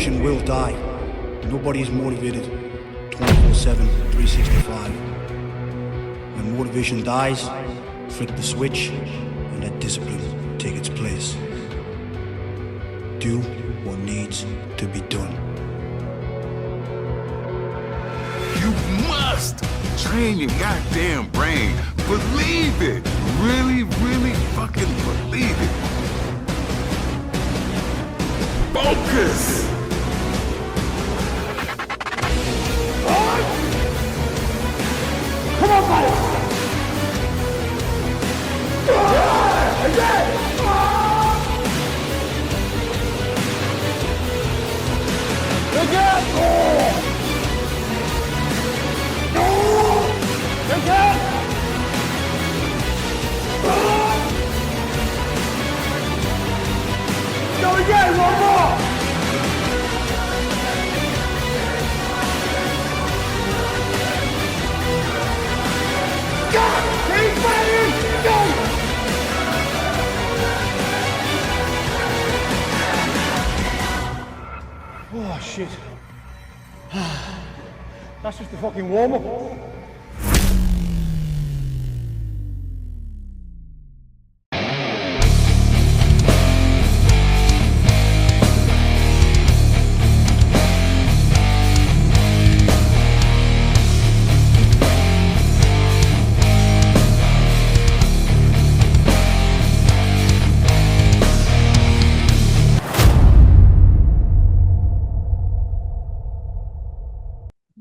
motivation will die. Nobody is motivated 24/7, 365. When motivation dies, flick the switch and let discipline take its place. Do what needs to be done. You must train your goddamn brain. Believe it. Really, really fucking believe it. Focus. Come on, buddy! Again! Again! Again! Go again, one more! God! Keep fighting! Go! Oh, shit. That's just the fucking warm-up.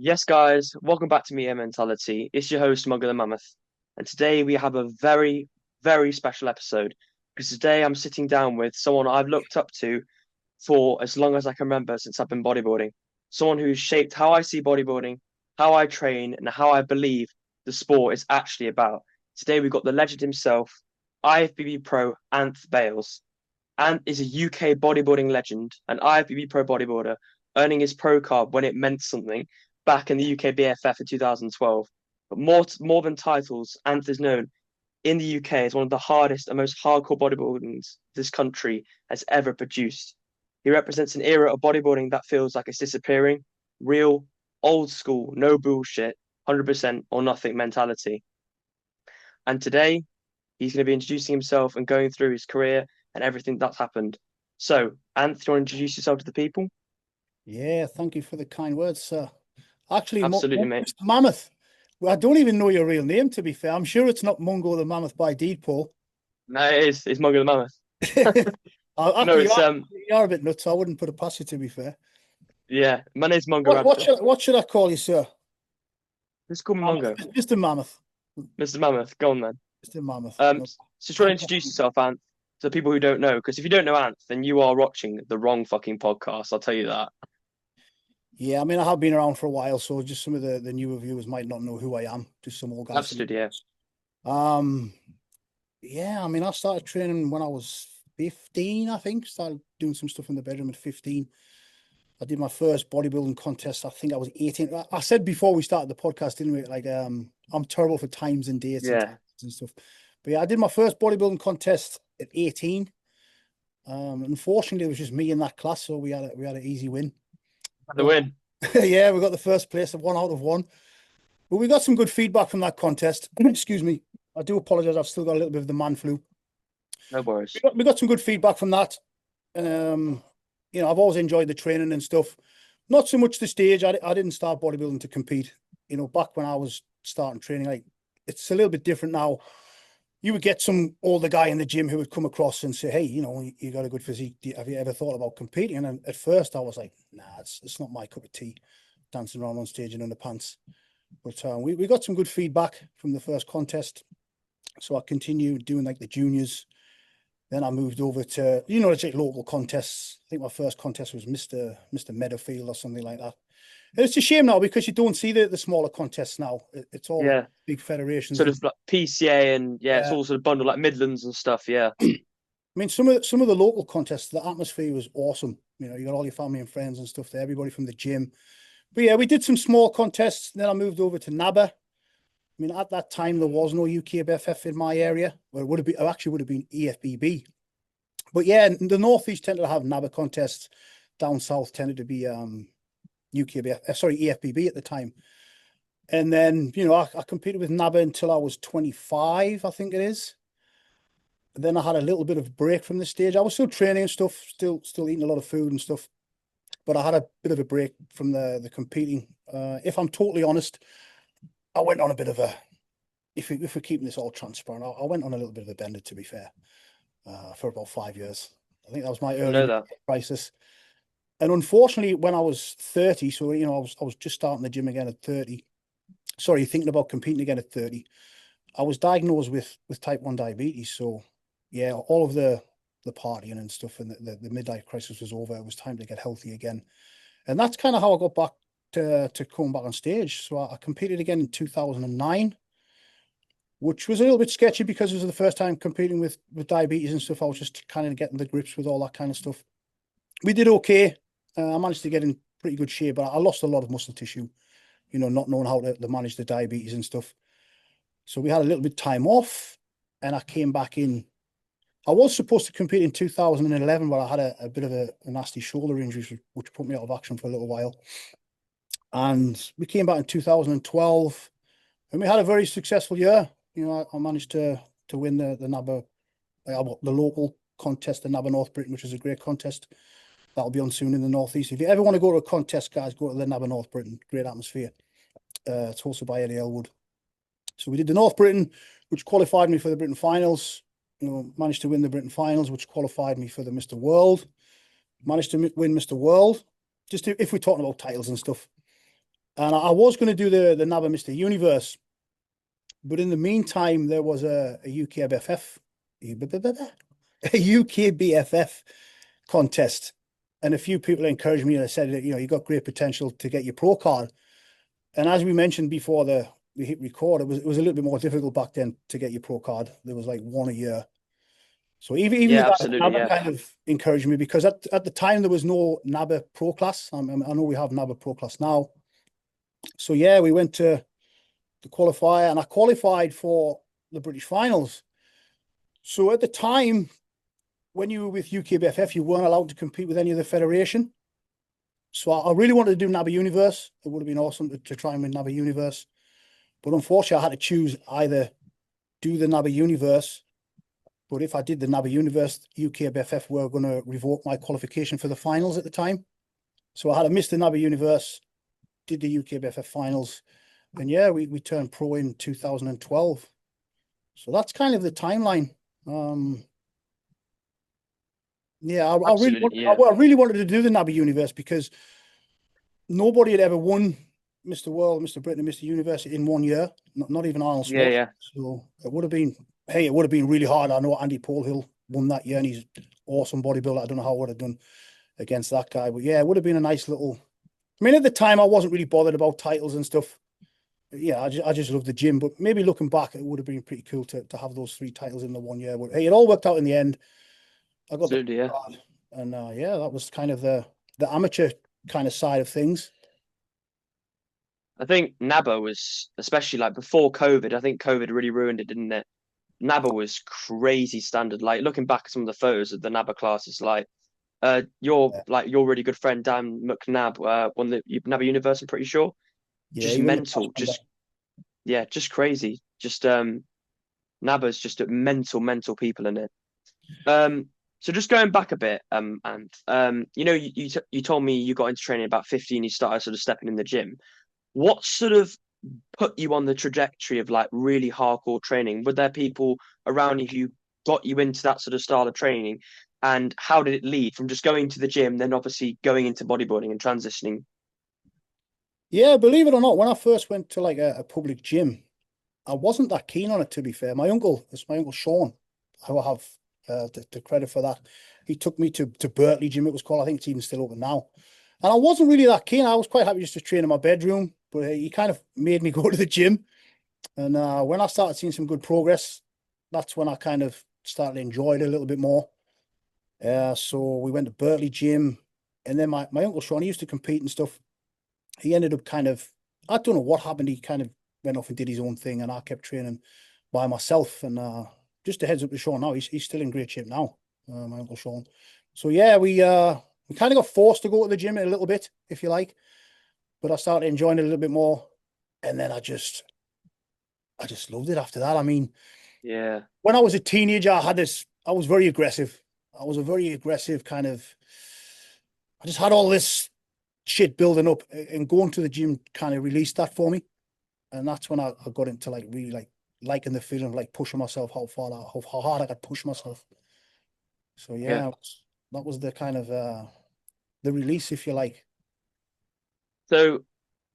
Yes, guys, welcome back to Meathead Mentality. It's your host, Mugger the Mammoth. And today we have a very, very special episode because today I'm sitting down with someone I've looked up to for as long as I can remember since I've been bodybuilding. Someone who's shaped how I see bodybuilding, how I train, and how I believe the sport is actually about. Today we've got the legend himself, Ifbb Pro Anth Bales. Anth is a UK bodybuilding legend, an Ifbb Pro bodybuilder, earning his pro card when it meant something back in the UK BFF in 2012. But more than titles, Anth is known in the UK as one of the hardest and most hardcore bodybuildings this country has ever produced. He represents an era of bodybuilding that feels like it's disappearing, real, old school, no bullshit, 100% or nothing mentality. And today, he's going to be introducing himself and going through his career and everything that's happened. So, Anth, do you want to introduce yourself to the people? Yeah, thank you for the kind words, sir. Actually, Absolutely, mate. Mr. Mammoth. Well, I don't even know your real name, to be fair. I'm sure it's not Mungo the Mammoth by deed, Paul. No, it is. It's Mugger the Mammoth. No, you are a bit nuts. I wouldn't put it past you, to be fair. Yeah, my name's Mungo. What should I call you, sir? Just call me Mungo. Mr. Mammoth. Mr. Mammoth, go on then. Mr. Mammoth. So try to introduce yourself, Anth, to the people who don't know. Because if you don't know Anth, then you are watching the wrong fucking podcast. I'll tell you that. Yeah, I mean, I have been around for a while, so just some of the newer viewers might not know who I am. Just some old guys. Absolutely, yeah. Yeah, I mean, I started training when I was 15, I think. Started doing some stuff in the bedroom at 15. I did my first bodybuilding contest. I think I was 18. I said before we started the podcast, didn't we? Like, I'm terrible for times and dates and stuff. But yeah, I did my first bodybuilding contest at 18. Unfortunately, it was just me in that class, so we had an easy win. The win. Yeah, we got the first place of 1 out of 1. But we got some good feedback from that contest. Excuse me. I do apologize. I've still got a little bit of the man flu. No worries. We got some good feedback from that. You know, I've always enjoyed the training and stuff. Not so much the stage. I didn't start bodybuilding to compete. You know, back when I was starting training, like, it's a little bit different now. You would get some older guy in the gym who would come across and say, hey, you know, you got a good physique. Have you ever thought about competing? And at first I was like, nah, it's not my cup of tea, dancing around on stage in underpants. But we got some good feedback from the first contest. So I continued doing like the juniors. Then I moved over to, you know, it's like local contests. I think my first contest was Mr. Meadowfield or something like that. And it's a shame now because you don't see the smaller contests now. It's all big federations. Sort of like PCA and it's all sort of bundled like Midlands and stuff. Yeah. I mean, some of the local contests, the atmosphere was awesome. You know, you got all your family and friends and stuff there, everybody from the gym. But yeah, we did some small contests. Then I moved over to NABBA. I mean, at that time, there was no UK BFF in my area. Well, would have been Ifbb. But yeah, the Northeast tended to have NABBA contests. down south tended to be EFBB at the time. And then, you know, I competed with NABBA until I was 25, I think it is. And then I had a little bit of a break from the stage. I was still training and stuff, still eating a lot of food and stuff. But I had a bit of a break from the competing. If I'm totally honest, I went on a bit of a, if we're keeping this all transparent, I went on a little bit of a bender, to be fair, for about 5 years. I think that was my early crisis. And unfortunately, when I was 30, so, you know, I was just starting the gym again at 30. Sorry, thinking about competing again at 30. I was diagnosed with type 1 diabetes. So, yeah, all of the partying and stuff and the midlife crisis was over. It was time to get healthy again. And that's kind of how I got back to coming back on stage. So I competed again in 2009, which was a little bit sketchy because it was the first time competing with diabetes and stuff. I was just kind of getting the grips with all that kind of stuff. We did okay. I managed to get in pretty good shape, but I lost a lot of muscle tissue, you know, not knowing how to manage the diabetes and stuff. So we had a little bit of time off and I came back in. I was supposed to compete in 2011, but I had a bit of a nasty shoulder injury, which put me out of action for a little while. And we came back in 2012 and we had a very successful year. You know, I managed to win the NABBA, the local contest, the NABBA North Britain, which is a great contest. That'll be on soon in the Northeast. If you ever want to go to a contest, guys, go to the NABBA North Britain. Great atmosphere. It's hosted by Eddie Elwood. So we did the North Britain, which qualified me for the Britain finals. You know, managed to win the Britain finals, which qualified me for the Mr. World. Managed to win Mr. World, just if we're talking about titles and stuff. And I was going to do the NABBA Mr. Universe. But in the meantime, there was a UKBFF contest. And a few people encouraged me and said that, you know, you got great potential to get your pro card. And as we mentioned before we hit record, it was a little bit more difficult back then to get your pro card. There was like one a year. So even NABBA kind of encouraged me because at the time there was no NABBA pro class. I know we have NABBA pro class now. So yeah, we went to the qualifier and I qualified for the British finals. So at the time, when you were with UKBFF, you weren't allowed to compete with any other federation. So I really wanted to do NABBA Universe. It would have been awesome to try and win NABBA Universe. But unfortunately, I had to choose either do the NABBA Universe, but if I did the NABBA Universe, UKBFF were going to revoke my qualification for the finals at the time. So I had to miss the NABBA Universe, did the UKBFF finals, and yeah, we turned pro in 2012. So that's kind of the timeline. Yeah, I really wanted to do the NABBA Universe because nobody had ever won Mr. World, Mr. Britain, and Mr. Universe in 1 year. Not even Arnold Schwarzenegger. Yeah. So it would have been, it would have been really hard. I know Andy Polhill won that year and he's awesome bodybuilder. I don't know how I would have done against that guy. But yeah, it would have been a nice little, I mean, at the time I wasn't really bothered about titles and stuff. Yeah, I just loved the gym. But maybe looking back, it would have been pretty cool to have those 3 titles in the 1 year. But hey, it all worked out in the end. I got the card. And yeah, that was kind of the amateur kind of side of things. I think NABBA was, especially like before COVID, I think COVID really ruined it, didn't it? NABBA was crazy standard. Like looking back at some of the photos of the NABBA classes, like your really good friend Dan McNabb won the NABBA Universe, I'm pretty sure. Yeah, just mental, just crazy. Just NABBA's just mental people in it. So just going back a bit, and you know, you told me you got into training about 15, you started sort of stepping in the gym. What sort of put you on the trajectory of like really hardcore training? Were there people around you who got you into that sort of style of training? And how did it lead from just going to the gym, then obviously going into bodybuilding and transitioning? Yeah, believe it or not, when I first went to like a public gym, I wasn't that keen on it, to be fair. My uncle Sean, I will have the credit for that. He took me to Berkeley Gym, it was called. I think it's even still open now. And I wasn't really that keen. I was quite happy just to train in my bedroom, but he kind of made me go to the gym. And when I started seeing some good progress, that's when I kind of started to enjoy it a little bit more. So we went to Berkeley Gym, and then my uncle Sean, he used to compete and stuff. He ended up kind of, I don't know what happened. He kind of went off and did his own thing, and I kept training by myself. And just a heads up to Sean now, he's still in great shape now, my uncle Sean. So yeah, we We kind of got forced to go to the gym a little bit, if you like, but I started enjoying it a little bit more. And then I just loved it after that. I mean, Yeah. when I was a teenager, I was very aggressive. I was a very aggressive kind of, I just had all this shit building up, and going to the gym kind of released that for me. And that's when I got into like really like liking the feeling of like pushing myself, how hard I could push myself. So yeah, that was the kind of the release, if you like. So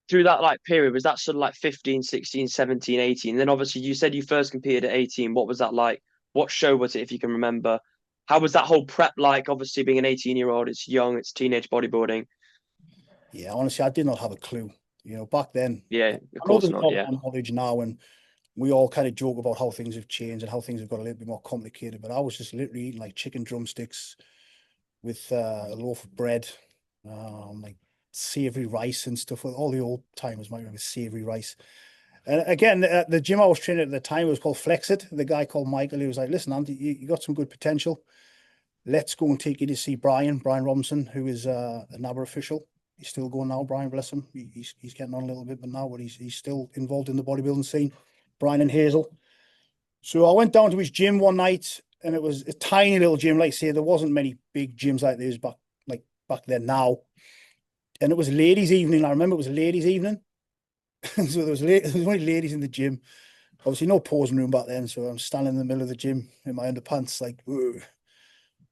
through that like period, was that sort of like 15, 16, 17, 18? Then obviously you said you first competed at 18. What was that like? What show was it, if you can remember? How was that whole prep like? Obviously being an 18-year-old, it's young, it's teenage bodybuilding. Yeah, honestly, I did not have a clue. Back then, Yeah, of I know course there's a not. lot Yeah. more knowledge now, and we all kind of joke about how things have changed and how things have got a little bit more complicated. But I was just literally eating like chicken drumsticks with a loaf of bread, like savory rice and stuff. All the old timers might remember savory rice. And again, the gym I was training at the time was called Flex It. The guy called Michael, he was like, "Listen, Andy, you got some good potential. Let's go and take you to see Brian Robinson, who is a NABBA official. He's still going now, Brian, bless him. He's getting on a little bit, but now, but he's still involved in the bodybuilding scene. Brian and Hazel. So I went down to his gym one night, and it was a tiny little gym. Like I say, there wasn't many big gyms like this back then now. And it was ladies' evening. I remember it was a ladies' evening. So there was only ladies in the gym. Obviously, no posing room back then. So I'm standing in the middle of the gym in my underpants, like, whoa.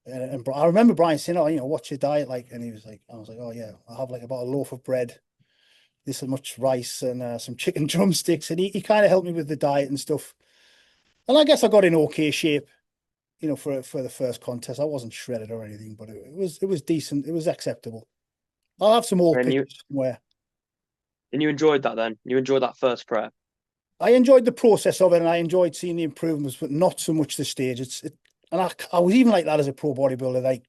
And I remember Brian saying, "Oh, what's your diet like?" And he was like, I was like, "Oh yeah, I have like about a loaf of bread, this much rice, and some chicken drumsticks." And he kind of helped me with the diet and stuff. And I guess I got in okay shape, for the first contest. I wasn't shredded or anything, but it was decent. It was acceptable. I'll have some old And you pictures somewhere. and you enjoyed that then? You enjoyed that first prep? I enjoyed the process of it, and I enjoyed seeing the improvements, but not so much the stage. And I was even like that as a pro bodybuilder. Like,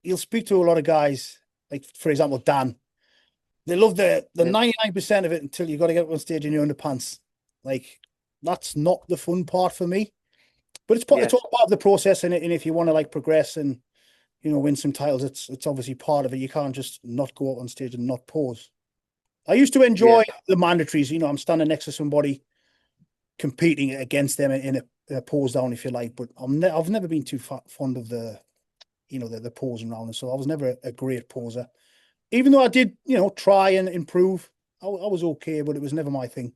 you'll speak to a lot of guys, like for example Dan. They love the Yeah. 99% of it until you got to get up on stage in your underpants. Like, that's not the fun part for me. But it's all part of the process, and if you want to like progress and win some titles, it's obviously part of it. You can't just not go out on stage and not pose. I used to enjoy the mandatories. I'm standing next to somebody, competing against them in a pose down, if you like. But I've never been too fond of the posing round, and so I was never a great poser. Even though I did, try and improve, I was okay, but it was never my thing.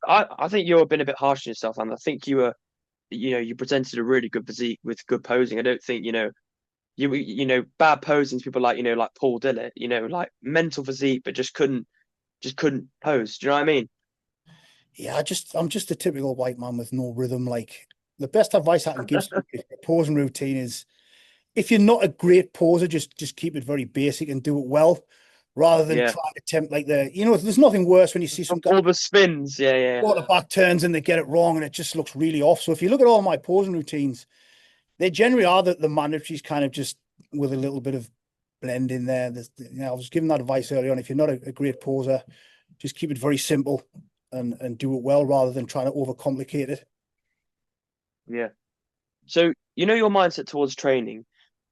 I think you're been a bit harsh on yourself, and I think you presented a really good physique with good posing. I don't think, bad posing to people like, like Paul Dillett, like mental physique, but just couldn't pose. Do you know what I mean? Yeah, I'm just a typical white man with no rhythm. Like, the best advice I can give somebody for a posing routine is, if you're not a great poser, just keep it very basic and do it well, rather than Yeah. try to attempt like there's nothing worse when you see some guy All the spins. Yeah. quarterback turns and they get it wrong and it just looks really off. So if you look at all my posing routines, they generally are the mandatories, kind of just with a little bit of blend in there. I was giving that advice early on. If you're not a great poser, just keep it very simple and do it well, rather than trying to overcomplicate it. Yeah. So, your mindset towards training,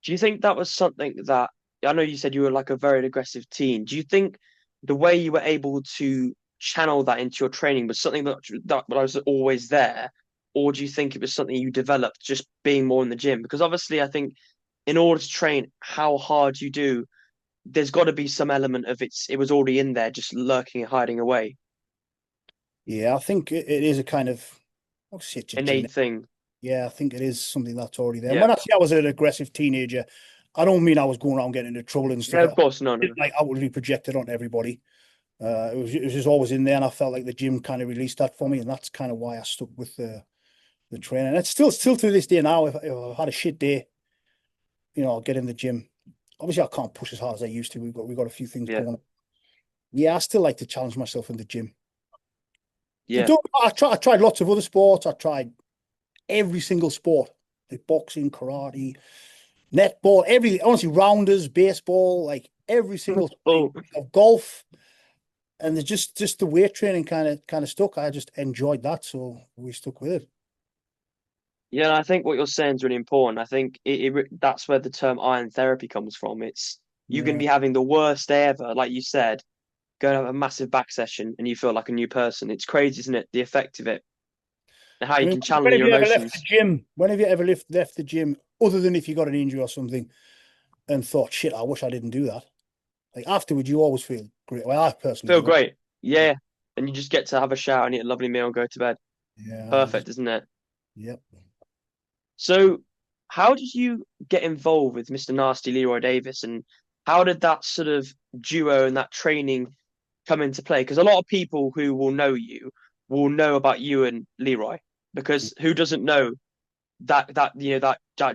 do you think that was something that, I know you said you were like a very aggressive teen. Do you think the way you were able to channel that into your training was something that was always there? Or do you think it was something you developed just being more in the gym? Because obviously, I think in order to train how hard you do, there's got to be some element of it was already in there, just lurking and hiding away. Yeah, I think it is a kind of, I'll say it's a Innate thing. Yeah, I think it is something that's already there. And Yeah. when I say I was an aggressive teenager, I don't mean I was going around getting into trouble and Yeah, stuff. of course. No. Like outwardly projected on everybody. It was just always in there, and I felt like the gym kind of released that for me, and that's kind of why I stuck with the training. And it's still to this day now. If I've had a shit day, I'll get in the gym. Obviously, I can't push as hard as I used to. We've got a few things Yeah. going on. Yeah, I still like to challenge myself in the gym. Yeah. I tried lots of other sports. I tried every single sport, like boxing, karate, netball, everything. Honestly, rounders, baseball, like every single Oh, of golf. And just the weight training kind of stuck. I just enjoyed that, so we stuck with it. Yeah, and I think what you're saying is really important. I think that's where the term iron therapy comes from. It's you can Yeah. be having the worst day ever, like you said, go and have a massive back session and you feel like a new person. It's crazy, isn't it? The effect of it and how I you mean, can channel when have your you ever left the emotions. gym? When have you ever left the gym, other than if you got an injury or something, and thought, shit, I wish I didn't do that? Like afterwards, you always feel great. Well, I personally Feel do. great. Yeah. And you just get to have a shower and eat a lovely meal and go to bed. Yeah, Perfect, isn't it? yep. So, how did you get involved with Mr. Nasty Leroy Davis, and how did that sort of duo and that training come into play? Because a lot of people who will know you will know about you and Leroy, because who doesn't know that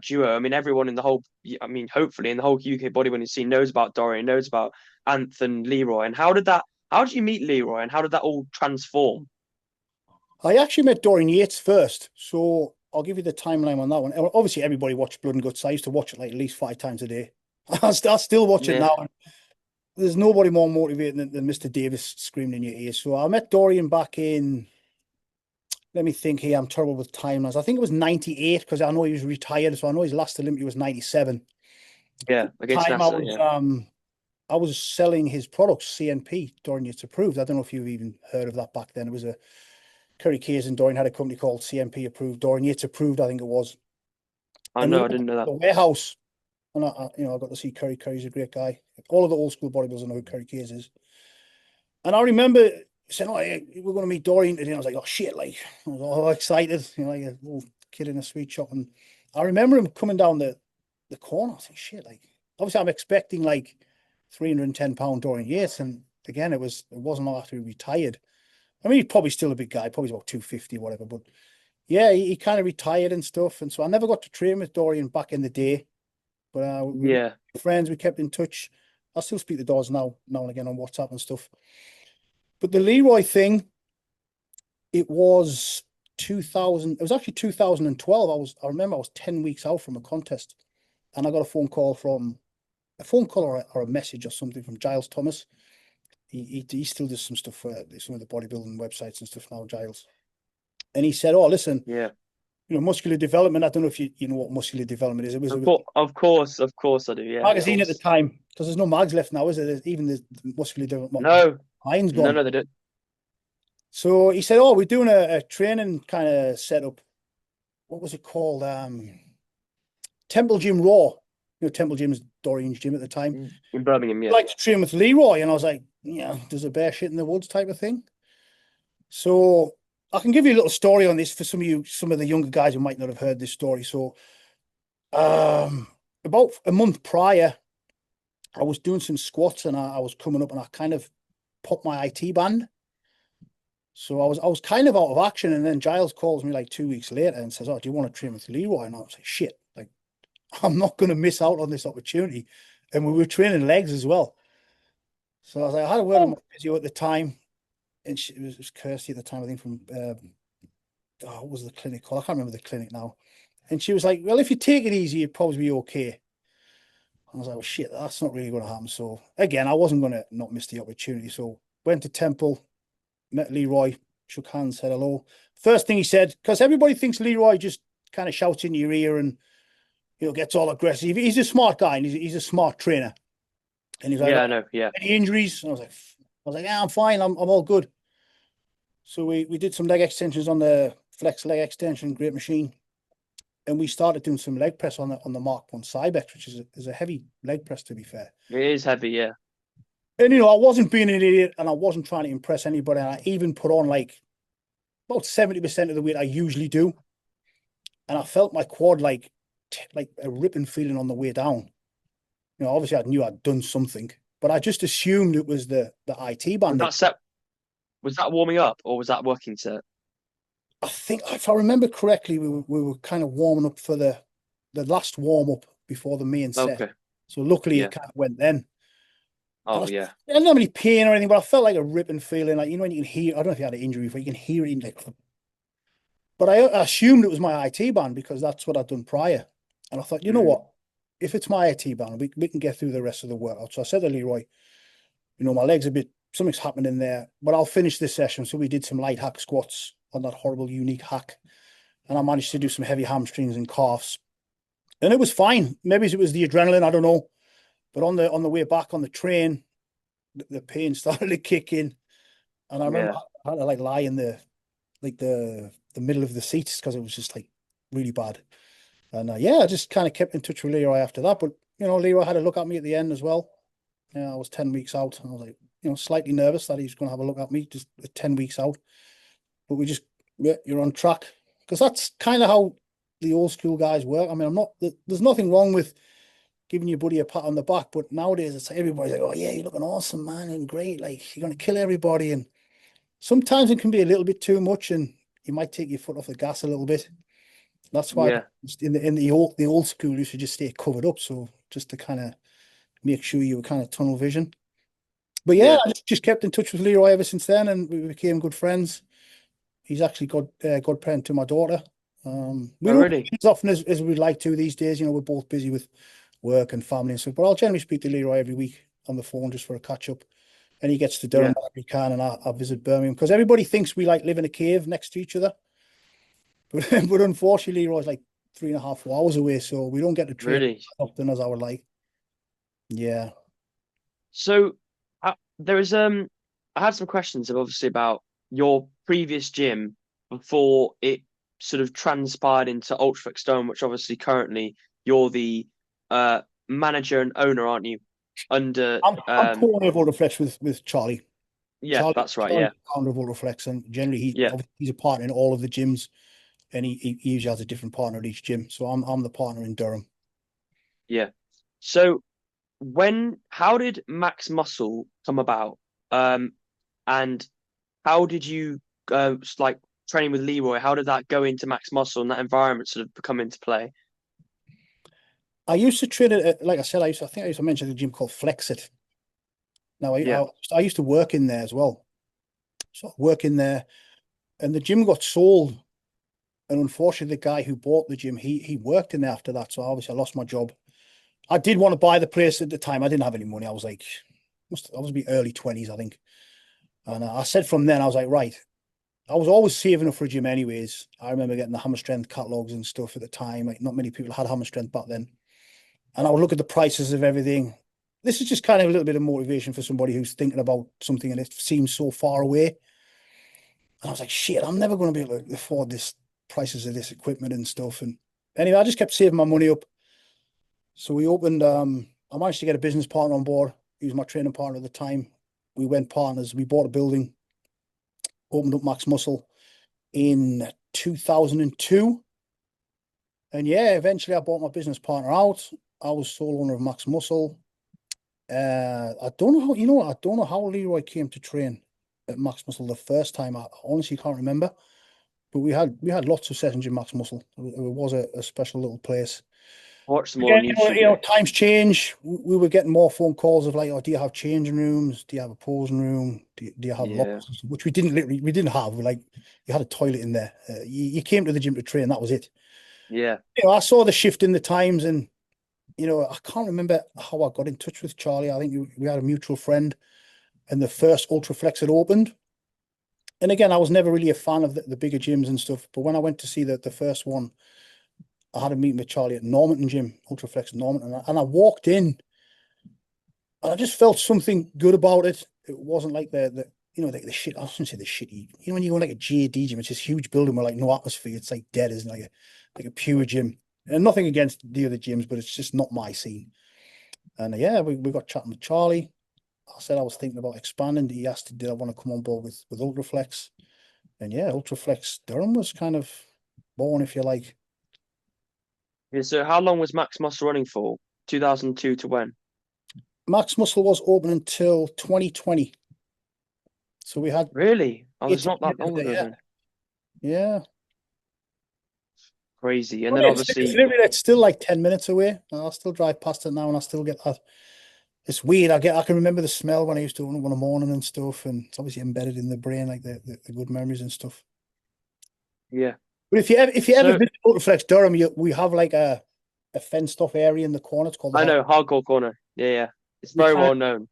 duo? I mean, everyone in the whole, I mean, hopefully in the whole UK bodybuilding scene knows about Dorian, knows about Anth and Leroy. And how did you meet Leroy, and how did that all transform? I actually met Dorian Yates first, so I'll give you the timeline on that one. Obviously, everybody watched Blood and Guts. I used to watch it like at least 5 times a day. I still watch it Yeah, now. There's nobody more motivating than Mr. Davis screaming in your ear. So I met Dorian back in, let me think here, I'm terrible with timelines. I think it was 98 because I know he was retired. So I know his last Olympic was 97. yeah, against Time NASA. Yeah, I was selling his products, CNP, Dorian Yates Approved. I don't know if you've even heard of that back then. It was a Kerry Case and Dorian had a company called CNP Approved, Dorian Yates Approved, I think it was. I And we know, I went didn't know to that. the warehouse, and I got to see Kerry. Kerry's a great guy. All of the old school bodybuilders know who Kerry Case is. And I remember saying, "Oh, hey, we're going to meet Dorian today." And I was like, "Oh shit!" Like I was all excited, like a little kid in a sweet shop. And I remember him coming down the corner. I was like, "Shit!" Like obviously, I'm expecting like 310-pound Dorian Yates, and again, it wasn't long after he retired. I mean, he's probably still a big guy, probably about 250 or whatever. But yeah, he kind of retired and stuff. And so I never got to train with Dorian back in the day. But we were Yeah, friends, we kept in touch. I still speak to Dawes now and again on WhatsApp and stuff. But the Leroy thing, it was 2000, it was actually 2012. I remember I was 10 weeks out from a contest and I got a phone call or a message or something from Giles Thomas. He still does some stuff for some of the bodybuilding websites and stuff now, Giles. And he said, "Oh, listen, yeah. muscular development. I don't know if you know what muscular development is. It was a Of course I do. Yeah, of magazine at the course. time because there's no mags left now, is there? Even the muscular development No, line's no, gone." no, they don't. So he said, "Oh, we're doing a training kind of setup. What was it called? Temple Gym Raw. Temple Gym's Dorian's gym at the time. In Birmingham, I'd yeah. like to train with Leroy," and I was like, "Yeah, there's a bear shit in the woods type of thing." So I can give you a little story on this for some of the younger guys who might not have heard this story. So about a month prior, I was doing some squats and I was coming up and I kind of popped my IT band. So I was kind of out of action. And then Giles calls me like 2 weeks later and says, "Oh, do you want to train with Leroy?" And I was like, "Shit, like I'm not going to miss out on this opportunity." And we were training legs as well. So I was like, I had a word with my physio at the time, and it was Kirsty at the time, I think from what was the clinic called? I can't remember the clinic now. And she was like, "Well, if you take it easy, you'd probably be okay." I was like, "Well, shit, that's not really going to happen." So again, I wasn't going to not miss the opportunity. So went to Temple, met Leroy, shook hands, said hello. First thing he said, because everybody thinks Leroy just kind of shouts in your ear and gets all aggressive. He's a smart guy and he's a smart trainer. And he's like, Yeah, "Oh, I know. Yeah. any injuries?" And I was like, "Yeah, I'm fine. I'm all good." So we did some leg extensions on the flex leg extension, great machine. And we started doing some leg press on the Mark 1 Cybex, which is a heavy leg press, to be fair. It is heavy, yeah. And, I wasn't being an idiot and I wasn't trying to impress anybody. And I even put on like about 70% of the weight I usually do. And I felt my quad like a ripping feeling on the way down. Obviously I knew I'd done something, but I just assumed it was the IT Was band. that set? Was that warming up or was that working set? I think if I remember correctly, we were kind of warming up for the last warm up before the main set. Okay. So luckily Yeah. it kind of went then. Oh, And yeah. I didn't have any pain or anything, but I felt like a ripping feeling, like when you can hear. I don't know if you had an injury, but you can hear it in like. But I assumed it was my IT band because that's what I'd done prior, and I thought, you know what, if it's my IT band, we can get through the rest of the workout. So I said to Leroy, my legs a bit, something's happening in there, but I'll finish this session. So we did some light hack squats on that horrible unique hack, and I managed to do some heavy hamstrings and calves, and it was fine. Maybe it was the adrenaline, I don't know. But on the way back on the train, the pain started to kick in, and I remember Yeah. I had to like lie in the middle of the seats because it was just like really bad. And yeah, I just kind of kept in touch with Leroy after that. But Leroy had a look at me at the end as well. Yeah, I was 10 weeks out, and I was like, slightly nervous that he's going to have a look at me just 10 weeks out. But we just, yeah, you're on track, because that's kind of how the old school guys work. I mean, there's nothing wrong with giving your buddy a pat on the back, but nowadays it's like everybody's like, oh yeah, you're looking awesome, man, and great, like you're going to kill everybody. And sometimes it can be a little bit too much, and you might take your foot off the gas a little bit. That's why Yeah. in the old school you should just stay covered up, so just to kind of make sure you were kind of tunnel vision. But yeah, Yeah. I just kept in touch with Leroy ever since then, and we became good friends. He's actually godparent to my daughter. We Oh, don't really? speak as often as we'd like to these days. We're both busy with work and family and stuff. But I'll generally speak to Leroy every week on the phone just for a catch up. And he gets to Durham Yeah. whenever he can, and I visit Birmingham, because everybody thinks we like live in a cave next to each other. But unfortunately, Leroy's like 3.5 hours away, so we don't get to train Really? as often as I would like. Yeah. So there is I had some questions obviously about your previous gym before it sort of transpired into Ultraflex Dome, which obviously currently you're the manager and owner, aren't you? Under I'm co-owner of Ultraflex with Charlie. yeah, that's right, Charlie's yeah. the founder of Ultraflex, and generally Yeah. he's a partner in all of the gyms, and he usually has a different partner at each gym. So I'm the partner in Durham. Yeah. So how did Maxx Muscle come about? And how did you like training with Leroy? How did that go into Maxx Muscle and that environment sort of come into play? I used to train at, like I said, I think I used to mention the gym called Flexit. Now Yeah. I used to work in there as well. So work in there, and the gym got sold. And unfortunately, the guy who bought the gym, he worked in there after that. So obviously I lost my job. I did want to buy the place at the time. I didn't have any money. I was like, I was be early 20s, I think. And I said from then, I was like, right. I was always saving up for a gym anyways. I remember getting the Hammer Strength catalogs and stuff at the time. Like, not many people had Hammer Strength back then. And I would look at the prices of everything. This is just kind of a little bit of motivation for somebody who's thinking about something and it seems so far away. And I was like, shit, I'm never going to be able to afford this prices of this equipment and stuff. And anyway, I just kept saving my money up. So we opened, I managed to get a business partner on board. He was my training partner at the time. We went partners. We bought a building, opened up Maxx Muscle in 2002. And yeah, eventually I bought my business partner out. I was sole owner of Maxx Muscle. I don't know how, I don't know how Leroy came to train at Maxx Muscle the first time. I honestly can't remember. But we had lots of sessions in Maxx Muscle. It was a special little place. Watch them all on Again, YouTube. times change. We were getting more phone calls of like, oh, do you have changing rooms? Do you have a posing room? Do you have Yeah. lockers? Which we didn't have. Like, you had a toilet in there. You came to the gym to train. That was it. Yeah. I saw the shift in the times, and I can't remember how I got in touch with Charlie. I think we had a mutual friend, and the first Ultraflex had opened. And again, I was never really a fan of the bigger gyms and stuff. But when I went to see the first one, I had a meeting with Charlie at Normanton Gym, Ultraflex Normanton, and I walked in, and I just felt something good about it. It wasn't like the shit. I shouldn't say the shitty. When you go like a JD gym, it's this huge building with like no atmosphere. It's like dead, isn't it? Like a pure gym. And nothing against the other gyms, but it's just not my scene. And yeah, we got chatting with Charlie. I said I was thinking about expanding. He asked, did I want to come on board with Ultraflex? And yeah, Ultraflex Durham was kind of born, if you like. Yeah, so how long was Maxx Muscle running for? 2002 to when? Maxx Muscle was open until 2020. So we had Really? Oh, it's 18 not that long years ago there, then. yeah. Crazy. And Well, then it's obviously, literally, it's still like 10 minutes away. I'll still drive past it now, and I still get that. It's weird. I can remember the smell when I used to own it one morning and stuff, and it's obviously embedded in the brain, like the good memories and stuff. yeah. But if you ever So visit Ultraflex Durham, we have like a fenced off area in the corner. It's called I the know Hardcore Corner. Yeah, yeah. It's we very kind of, well known.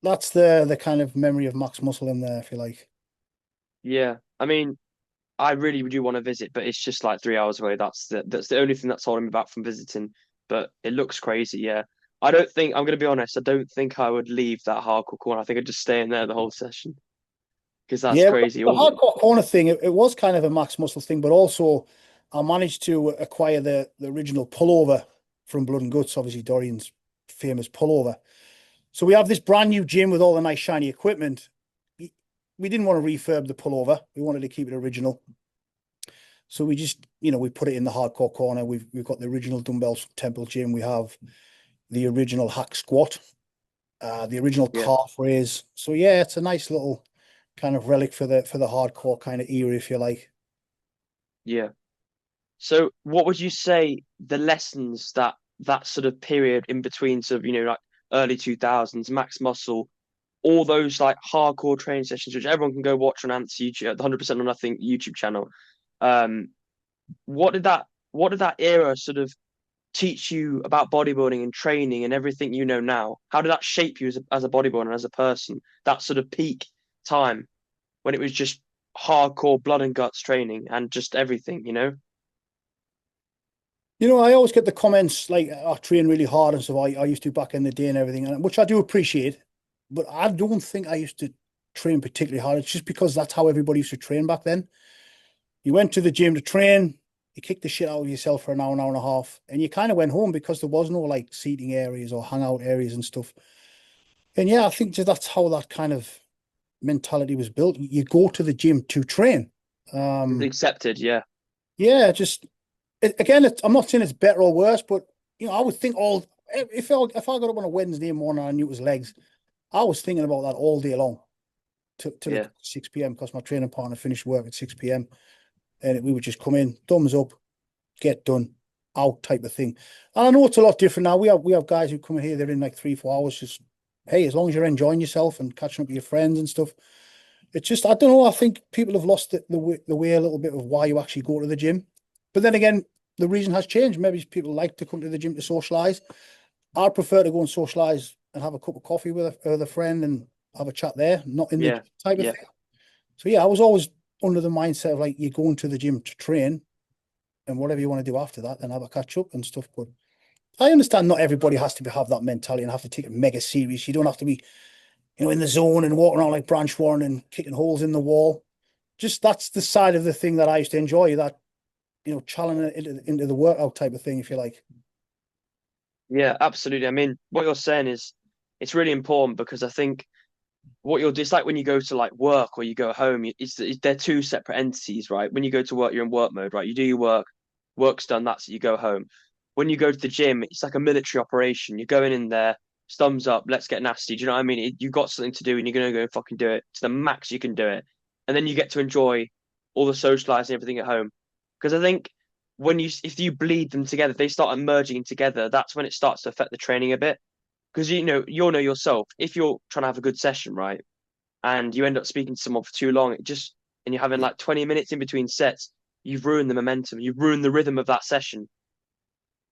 that's the kind of memory of Maxx Muscle in there, if you like. Yeah. I mean, I really do want to visit, but it's just like 3 hours away. That's the only thing that's holding me back from visiting. But it looks crazy, yeah. I don't think I'm gonna be honest. I don't think I would leave that hardcore corner. I think I'd just stay in there the whole session because that's Yeah, crazy. the All the hardcore corner thing, it was kind of a Maxx Muscle thing, but also I managed to acquire the original pullover from Blood and Guts, obviously Dorian's famous pullover. So we have this brand new gym with all the nice shiny equipment. We didn't want to refurb the pullover. We wanted to keep it original. So we just, we put it in the hardcore corner. We've got the original dumbbells from Temple Gym. We have the original hack squat, the original yeah, calf raise. So yeah, it's a nice little kind of relic for the hardcore kind of era, if you like. yeah. So what would you say the lessons that sort of period in between sort of, like early 2000s, Maxx Muscle, all those like hardcore training sessions, which everyone can go watch on Anth's YouTube, the 100% or Nothing YouTube channel. Um, what did that era sort of teach you about bodybuilding and training and everything you know now? How did that shape you as a bodybuilder and as a person? That sort of peak time when it was just hardcore blood and guts training and just everything, I always get the comments like, I train really hard and so I used to back in the day and everything, which I do appreciate, but I don't think I used to train particularly hard. It's just because that's how everybody used to train back then. You went to the gym to train, you kicked the shit out of yourself for an hour and a half, and you kind of went home because there was no like seating areas or hangout areas and stuff. And yeah, I think that's how that kind of mentality was built. You go to the gym to train. Accepted, yeah. Yeah, just again, I'm not saying it's better or worse, but I would think if I got up on a Wednesday morning and I knew it was legs, I was thinking about that all day long to Yeah. 6 p.m. because my training partner finished work at 6 p.m. and we would just come in, thumbs up, get done, out type of thing. And I know it's a lot different now. We have guys who come in here, they're in like 3-4 hours, just hey, as long as you're enjoying yourself and catching up with your friends and stuff. It's just, I don't know, I think people have lost the way a little bit of why you actually go to the gym. But then again, the reason has changed. Maybe people like to come to the gym to socialize. I prefer to go and socialize and have a cup of coffee with a friend and have a chat there, not in the Yeah. type of Yeah. thing. So yeah, I was always under the mindset of like, you're going to the gym to train and whatever you want to do after that, then have a catch up and stuff. But I understand not everybody has to have that mentality and have to take it mega serious. You don't have to be, in the zone and walking around like Branch Warren and kicking holes in the wall. Just that's the side of the thing that I used to enjoy, that, challenging it into the workout type of thing, if you like. Yeah, absolutely. I mean, what you're saying is it's really important because I think what you'll do, it's like when you go to like work or you go home, they're two separate entities, right? When you go to work, you're in work mode, right? You do your work, work's done, that's it, you go home. When you go to the gym, it's like a military operation. You're going in there, thumbs up, let's get nasty. Do you know what I mean? You've got something to do and you're going to go and fucking do it to the max you can do it. And then you get to enjoy all the socializing, everything at home. Because I think if you bleed them together, they start merging together. That's when it starts to affect the training a bit. Because you'll know yourself, if you're trying to have a good session, right, and you end up speaking to someone for too long, and you're having like 20 minutes in between sets, you've ruined the momentum, you've ruined the rhythm of that session.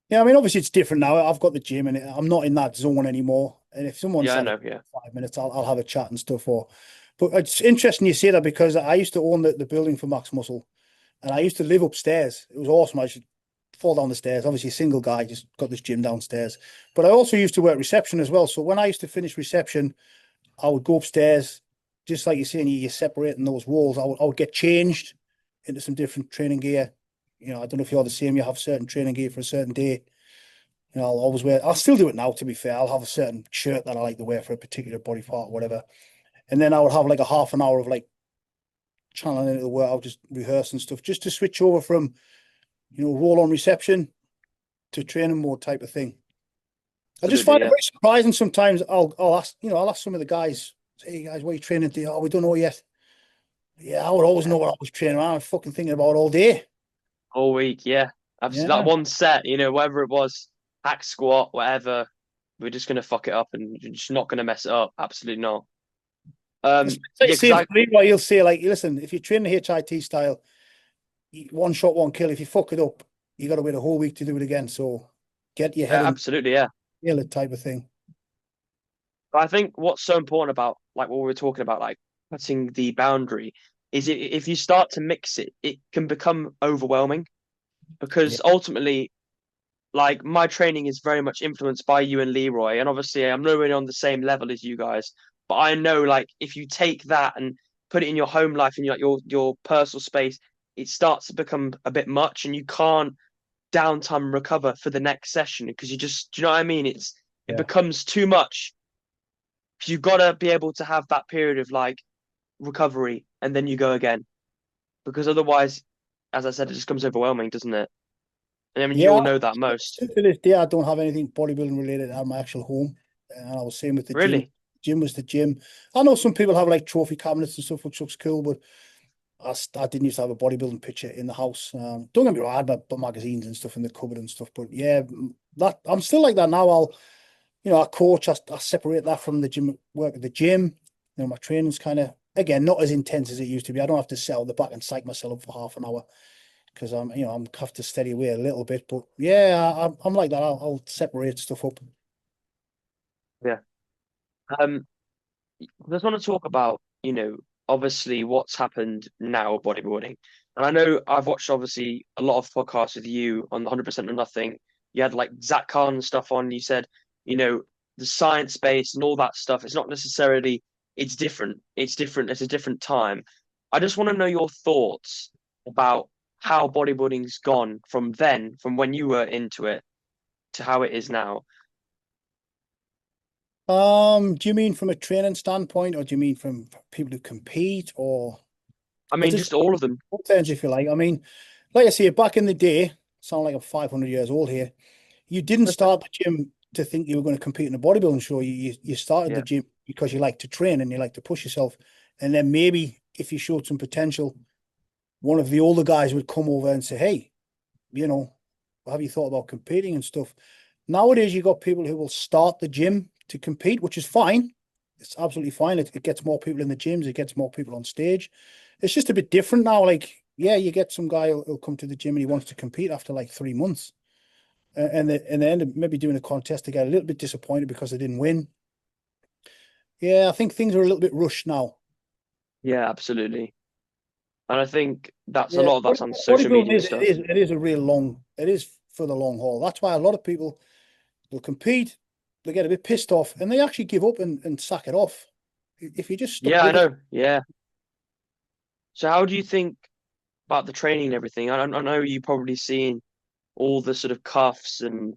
Yeah, I mean, obviously it's different now. I've got the gym and I'm not in that zone anymore. And if someone's Yeah, I like know, yeah. 5 minutes, I'll have a chat and stuff. But it's interesting you say that because I used to own the building for Maxx Muscle and I used to live upstairs. It was awesome. I should fall down the stairs. Obviously, a single guy, just got this gym downstairs. But I also used to work reception as well. So when I used to finish reception, I would go upstairs, just like you're saying, you're separating those walls. I would get changed into some different training gear. I don't know if you're the same. You have certain training gear for a certain day. I'll still do it now, to be fair. I'll have a certain shirt that I like to wear for a particular body part or whatever. And then I would have like a half an hour of like channeling into the workout, just rehearsing stuff, just to switch over from, roll on reception to training mode type of thing. I just find it very surprising sometimes. I'll ask some of the guys, hey guys, what are you training to? Oh, we don't know yet. Yeah, I would always know what I was training. I'm fucking thinking about all day. All week, yeah. Absolutely. That one set, whether it was hack squat, whatever, we're just gonna fuck it up and you're just not gonna mess it up. Absolutely not. Why you'll say, like, listen, if you train the HIT style, one shot, one kill. If you fuck it up, you got to wait a whole week to do it again. So get your head absolutely, yeah. It type of thing. But I think what's so important about like what we were talking about, like putting the boundary, is if you start to mix it, it can become overwhelming Yeah. because ultimately, like my training is very much influenced by you and Leroy, and obviously I'm nowhere on the same level as you guys. But I know, like, if you take that and put it in your home life and your personal space, it starts to become a bit much, and you can't downtime recover for the next session because you just, do you know what I mean? It Yeah. becomes too much. You've got to be able to have that period of like recovery, and then you go again because otherwise, as I said, it just becomes overwhelming, doesn't it? And I mean, you Yeah. all know that most. To this day, I don't have anything bodybuilding related at my actual home. And I was saying with the gym. Really? Gym was the gym. I know some people have like trophy cabinets and stuff, which looks cool, but I didn't used to have a bodybuilding picture in the house. Don't get me wrong, I had my magazines and stuff in the cupboard and stuff, but yeah, that I'm still like that now. I coach, I separate that from the gym work at the gym. My training's kind of, again, not as intense as it used to be. I don't have to sit out the back and psych myself up for half an hour because I'm have to steady away a little bit. But yeah, I'm like that. I'll separate stuff up. Yeah. Um, I just want to talk about, obviously what's happened now with bodybuilding. And I know I've watched obviously a lot of podcasts with you on 100% or Nothing. You had like Zach Khan stuff on. You said, you know, the science base and all that stuff. It's not necessarily, it's different. It's different. It's a different time. I just want to know your thoughts about how bodybuilding's gone from then, from when you were into it to how it is now. Do you mean from a training standpoint, or do you mean from people who compete, or I because mean, there's just all of them. both ends, if you like? I mean, like I say, back in the day, sound like I'm 500 years old here. You didn't start the gym to think you were going to compete in a bodybuilding show. You started the Yeah. gym because you like to train and you like to push yourself. And then maybe if you showed some potential, one of the older guys would come over and say, "Hey, you know, have you thought about competing and stuff?" Nowadays, you got people who will start the gym to compete, which is fine. It's absolutely fine. It gets more people in the gyms. It gets more people on stage. It's just a bit different now. Like, yeah, you get some guy who'll come to the gym and he wants to compete after like 3 months. And they end up maybe doing a contest. They get a little bit disappointed because they didn't win. Yeah, I think things are a little bit rushed now. Yeah, absolutely. And I think that's a Yeah, lot of that's on social bodybuilding media and is it stuff. is it is a real long. It is for the long haul. That's why a lot of people will compete. They get a bit pissed off, and they actually give up and sack it off. If you just stuck Yeah, I with it, know. Yeah. So how do you think about the training and everything? I know you probably seen all the sort of cuffs and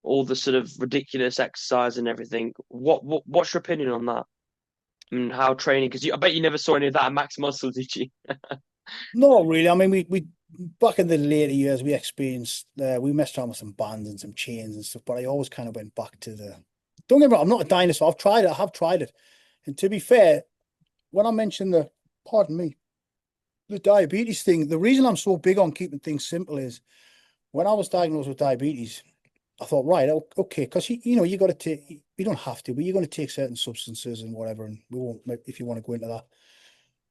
all the sort of ridiculous exercise and everything. What's your opinion on that? And how training? Because I bet you never saw any of that at Maxx Muscle, did you? not really. I mean, we back in the later years, we experienced we messed around with some bands and some chains and stuff. But I always kind of went back to the. Don't get me wrong, I'm not a dinosaur. I've tried it. I have tried it. And to be fair, when I mentioned pardon me, the diabetes thing, the reason I'm so big on keeping things simple is when I was diagnosed with diabetes, I thought, right, okay, because you got to take, you don't have to, but you're going to take certain substances and whatever, and we won't, if you want to go into that.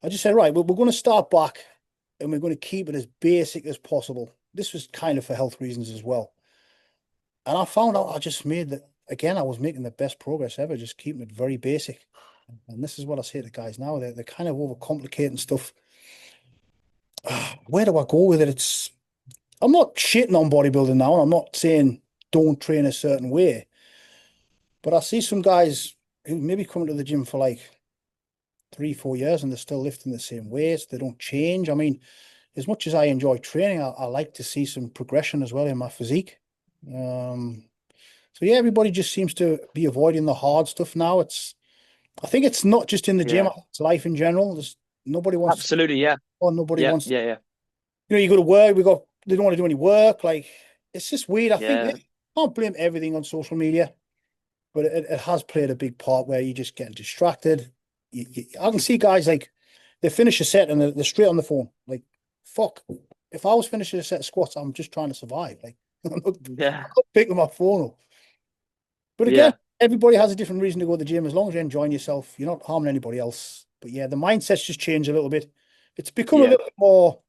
I just said, right, we're going to start back and we're going to keep it as basic as possible. This was kind of for health reasons as well. And I found out I just made that, again, I was making the best progress ever, just keeping it very basic. And this is what I say to guys now, they're kind of overcomplicating stuff. Where do I go with it? I'm not shitting on bodybuilding now. I'm not saying don't train a certain way, but I see some guys who maybe come to the gym for like 3, 4 years and they're still lifting the same weights. They don't change. I mean, as much as I enjoy training, I like to see some progression as well in my physique. So yeah, everybody just seems to be avoiding the hard stuff now. I think it's not just in the gym, Yeah. it's life in general. Nobody wants to, Absolutely. Yeah. or nobody Yeah. wants, Yeah. Yeah. you go to work, they don't want to do any work. Like, it's just weird. I think Yeah. I can't blame everything on social media, but it has played a big part where you're just getting distracted. I can see guys like they finish a set and they're straight on the phone. Like, fuck, if I was finishing a set of squats, I'm just trying to survive. Like, Yeah. I'm not picking my phone up. But again, Yeah. everybody has a different reason to go to the gym. As long as you're enjoying yourself, you're not harming anybody else. But yeah, the mindset's just changed a little bit. It's become a Yeah. little bit more,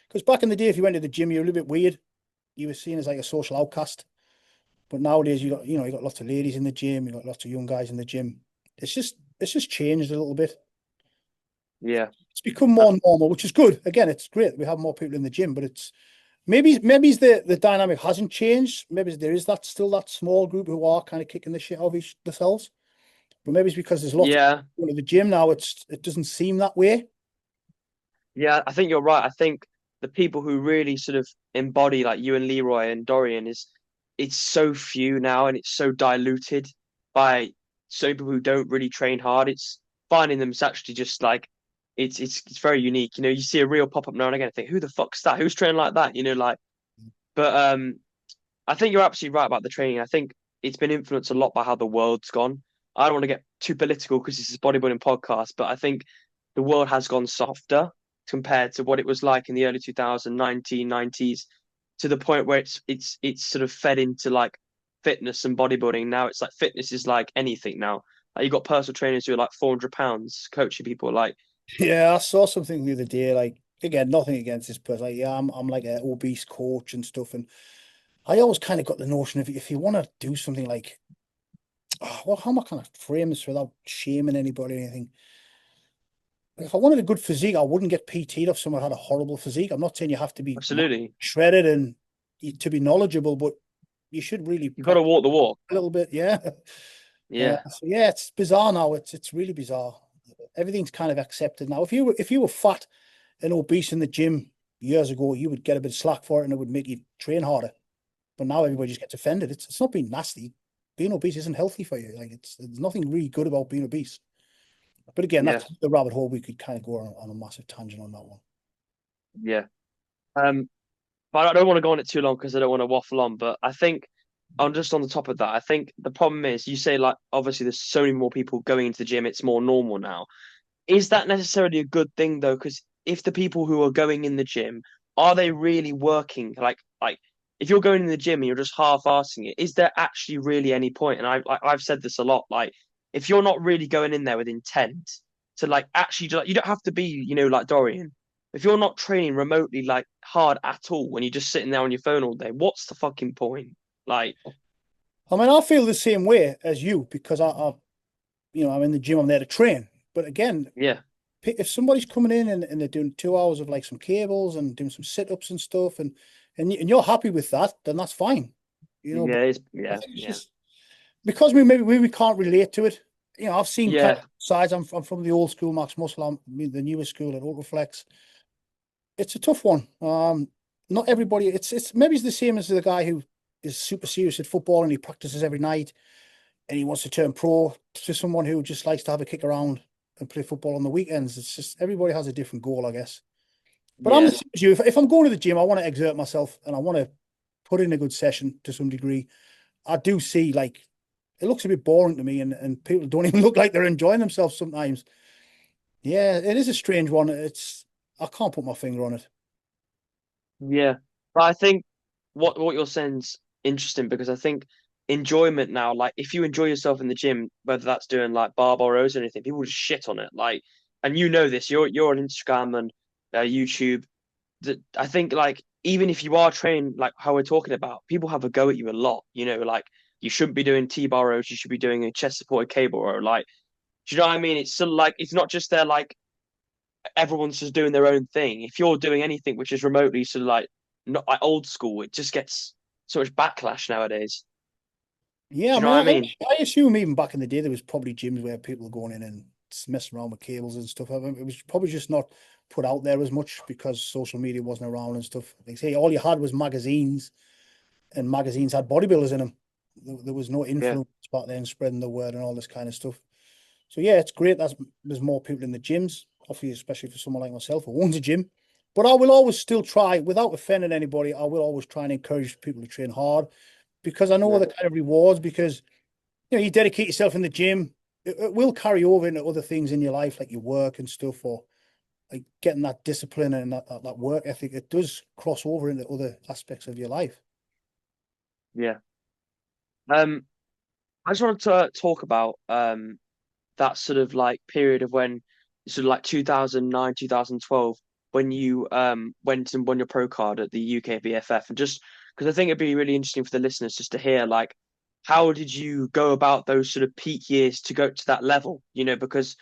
because back in the day, if you went to the gym, you were a little bit weird. You were seen as like a social outcast. But nowadays, you got lots of ladies in the gym. You got lots of young guys in the gym. It's just changed a little bit. Yeah. It's become more normal, which is good. Again, it's great that we have more people in the gym, but it's maybe the dynamic hasn't changed. Maybe there is that still that small group who are kind of kicking the shit out of themselves. But maybe it's because there's lots of Yeah. people going to the gym now. It doesn't seem that way. Yeah, I think you're right. I think the people who really sort of embody like you and Leroy and Dorian is it's so few now and it's so diluted by so many people who don't really train hard. It's finding them is actually just like it's very unique. You see a reel pop up now and again and think, who the fuck's that? Who's training like that? But I think you're absolutely right about the training. I think it's been influenced a lot by how the world's gone. I don't want to get too political because this is a bodybuilding podcast, but I think the world has gone softer compared to what it was like in the early 2000s, 1990s, to the point where it's sort of fed into like fitness and bodybuilding. Now it's like fitness is like anything now. Like you got personal trainers who are like 400 pounds coaching people. Like, Yeah, I saw something the other day. Like again, nothing against this person. Like, yeah, I'm like an obese coach and stuff, and I always kind of got the notion if you want to do something like, well, how am I kind of frame this without shaming anybody or anything? If I wanted a good physique, I wouldn't get PT'd if someone had a horrible physique. I'm not saying you have to be absolutely, shredded and to be knowledgeable, but you should really you've got to walk the walk. a little bit. Yeah. Yeah, So yeah, it's bizarre now. It's really bizarre. Everything's kind of accepted now. If you were fat and obese in the gym years ago, you would get a bit of slack for it and it would make you train harder. But now everybody just gets offended. It's not being nasty. Being obese isn't healthy for you. Like there's nothing really good about being obese. But again, yeah, that's the rabbit hole we could kind of go on a massive tangent on that one. yeah. Um, but I don't want to go on it too long because I don't want to waffle on. But I think I'm just on the top of that. I think the problem is you say like obviously there's so many more people going into the gym. It's more normal now. Is that necessarily a good thing though? Because if the people who are going in the gym are they really working? Like if you're going in the gym and you're just half-assing it, is there actually really any point? And I've said this a lot. Like if you're not really going in there with intent to like actually like you don't have to be like Dorian. If you're not training remotely like hard at all when you're just sitting there on your phone all day, what's the fucking point? Like I mean, I feel the same way as you because I'm in the gym. I'm there to train. But again, yeah, if somebody's coming in and they're doing 2 hours of like some cables and doing some sit-ups and stuff, and you're happy with that, then that's fine. But I yeah, think it's yeah, just because maybe we can't relate to it. I've seen kind yeah, of sides. I'm from the old school, Maxx Muscle. I'm the newest school at Ultraflex. It's a tough one. Not everybody. It's maybe it's the same as the guy who is super serious at football and he practices every night and he wants to turn pro, to someone who just likes to have a kick around and play football on the weekends. It's just everybody has a different goal, I guess. But I'm the yeah, same as you. If I'm going to the gym, I want to exert myself and I want to put in a good session to some degree. I do see like it looks a bit boring to me, and people don't even look like they're enjoying themselves sometimes. Yeah, it is a strange one. I can't put my finger on it. yeah. But I think what you're saying's interesting because I think enjoyment now, like if you enjoy yourself in the gym, whether that's doing like barbell rows or anything, people just shit on it. Like, and you know this, you're on Instagram and YouTube. That I think like even if you are trained like how we're talking about, people have a go at you a lot. Like you shouldn't be doing T-bar rows, you should be doing a chest supported cable row. Like, do you know what I mean? It's still like it's not just they're like everyone's just doing their own thing. If you're doing anything which is remotely sort of like not like old school, it just gets so much backlash nowadays. Yeah, Do I you know mean, what I mean? I assume even back in the day there was probably gyms where people were going in and messing around with cables and stuff. I mean, it was probably just not put out there as much because social media wasn't around and stuff. They say all you had was magazines, and magazines had bodybuilders in them. There was no Yeah, influence back then spreading the word and all this kind of stuff. So yeah, it's great that there's more people in the gyms, obviously, especially for someone like myself who owns a gym. But I will always still try, without offending anybody, I will always try and encourage people to train hard because I know yeah, the kind of rewards because you dedicate yourself in the gym, it will carry over into other things in your life, like your work and stuff, or like getting that discipline and that work ethic. It does cross over into other aspects of your life. yeah. Um, I just wanted to talk about that sort of like period of when sort of like 2009, 2012 when you went and won your pro card at the UK BFF and just because I think it'd be really interesting for the listeners just to hear like how did you go about those sort of peak years to go to that level? Because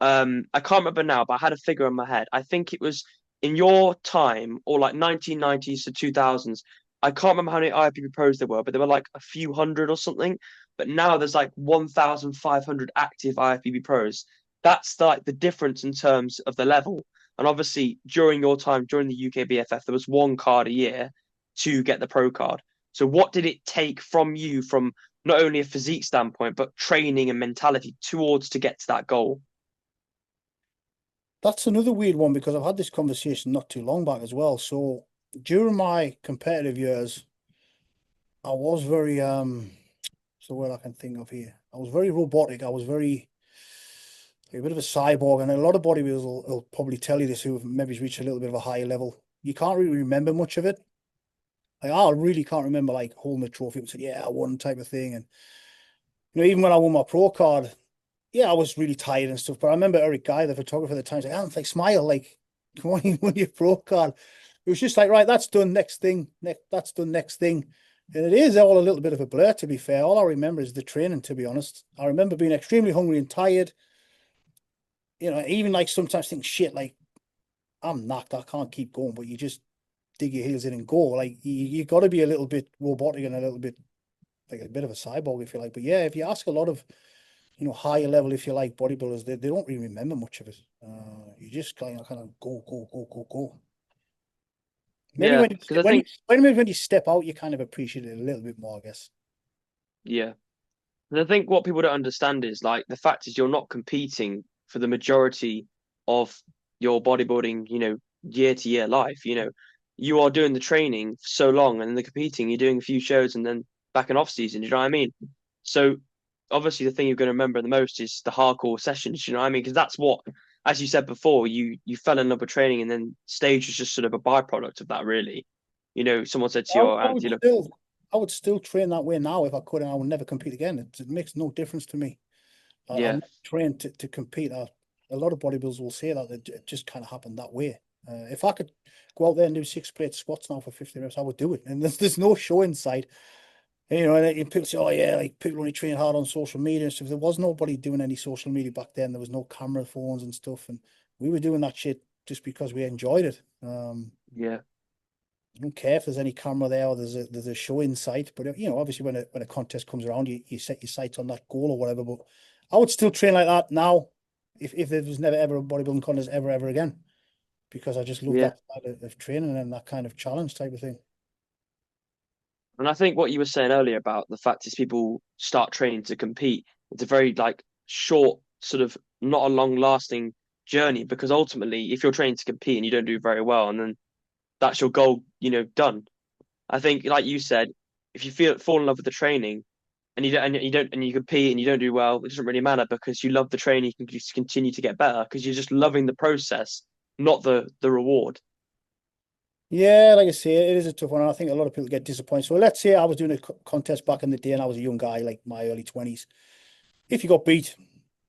I can't remember now, but I had a figure in my head. I think it was in your time, or like 1990s to 2000s. I can't remember how many IFBB pros there were, but there were like a few hundred or something. But now there's like 1,500 active IFBB pros. That's like the difference in terms of the level. And obviously, during your time, during the UK BFF, there was one card a year to get the pro card. So what did it take from you, from not only a physique standpoint, but training and mentality towards to get to that goal? That's another weird one because I've had this conversation not too long back as well. So during my competitive years, I was very so what I can think of here. I was very robotic. I was very a bit of a cyborg, and a lot of bodybuilders will probably tell you this who have maybe reached a little bit of a higher level. You can't really remember much of it. Like I really can't remember like holding a trophy and saying, yeah, I won type of thing. And even when I won my pro card, yeah, I was really tired and stuff. But I remember Eric Guy, the photographer at the time, said, Anth, like smile, like come on, you won your pro card. It was just like, right, that's done, next thing, that's done, next thing. And it is all a little bit of a blur, to be fair. All I remember is the training, to be honest. I remember being extremely hungry and tired. Even like sometimes think, shit, like I'm knocked, I can't keep going, but you just dig your heels in and go. Like you got to be a little bit robotic and a little bit like a bit of a cyborg, if you like. But yeah, if you ask a lot of higher level, if you like, bodybuilders, they don't really remember much of it. You just kind of go, go, go, go, go. Maybe Yeah, when because I when you, think, when you step out, you kind of appreciate it a little bit more, I guess. yeah. And I think what people don't understand is like the fact is you're not competing for the majority of your bodybuilding, year to year life. You are doing the training for so long and then the competing, you're doing a few shows and then back in off season. You know what I mean? So obviously the thing you're going to remember the most is the hardcore sessions. You know what I mean? Because that's what, as you said before, you fell in love with training and then stage was just sort of a byproduct of that, really. Someone said to you, I, "Oh, I would Anthony, look, still, I would still train that way now if I could, and I would never compete again. It makes no difference to me. I'm yeah, not trained to compete. A lot of bodybuilders will say that it just kind of happened that way. If I could go out there and do 6 plate squats now for 50 reps, I would do it. And there's no show inside. And people say, oh yeah, like people only train hard on social media and stuff. There was nobody doing any social media back then. There was no camera phones and stuff. And we were doing that shit just because we enjoyed it. yeah." I don't care if there's any camera there or there's a show in sight. But obviously when a contest comes around, you set your sights on that goal or whatever. But I would still train like that now if there was never ever a bodybuilding contest ever again. Because I just love Yeah. that side of training and that kind of challenge type of thing. And I think what you were saying earlier about the fact is people start training to compete. It's a very like short, sort of not a long lasting journey because ultimately, if you're training to compete and you don't do very well, and then that's your goal, done. I think, like you said, if you fall in love with the training and you compete and you don't do well, it doesn't really matter because you love the training. You can just continue to get better because you're just loving the process, not the reward. Yeah, like I say, it is a tough one. I think a lot of people get disappointed. So let's say I was doing a contest back in the day and I was a young guy, like my early 20s. If you got beat,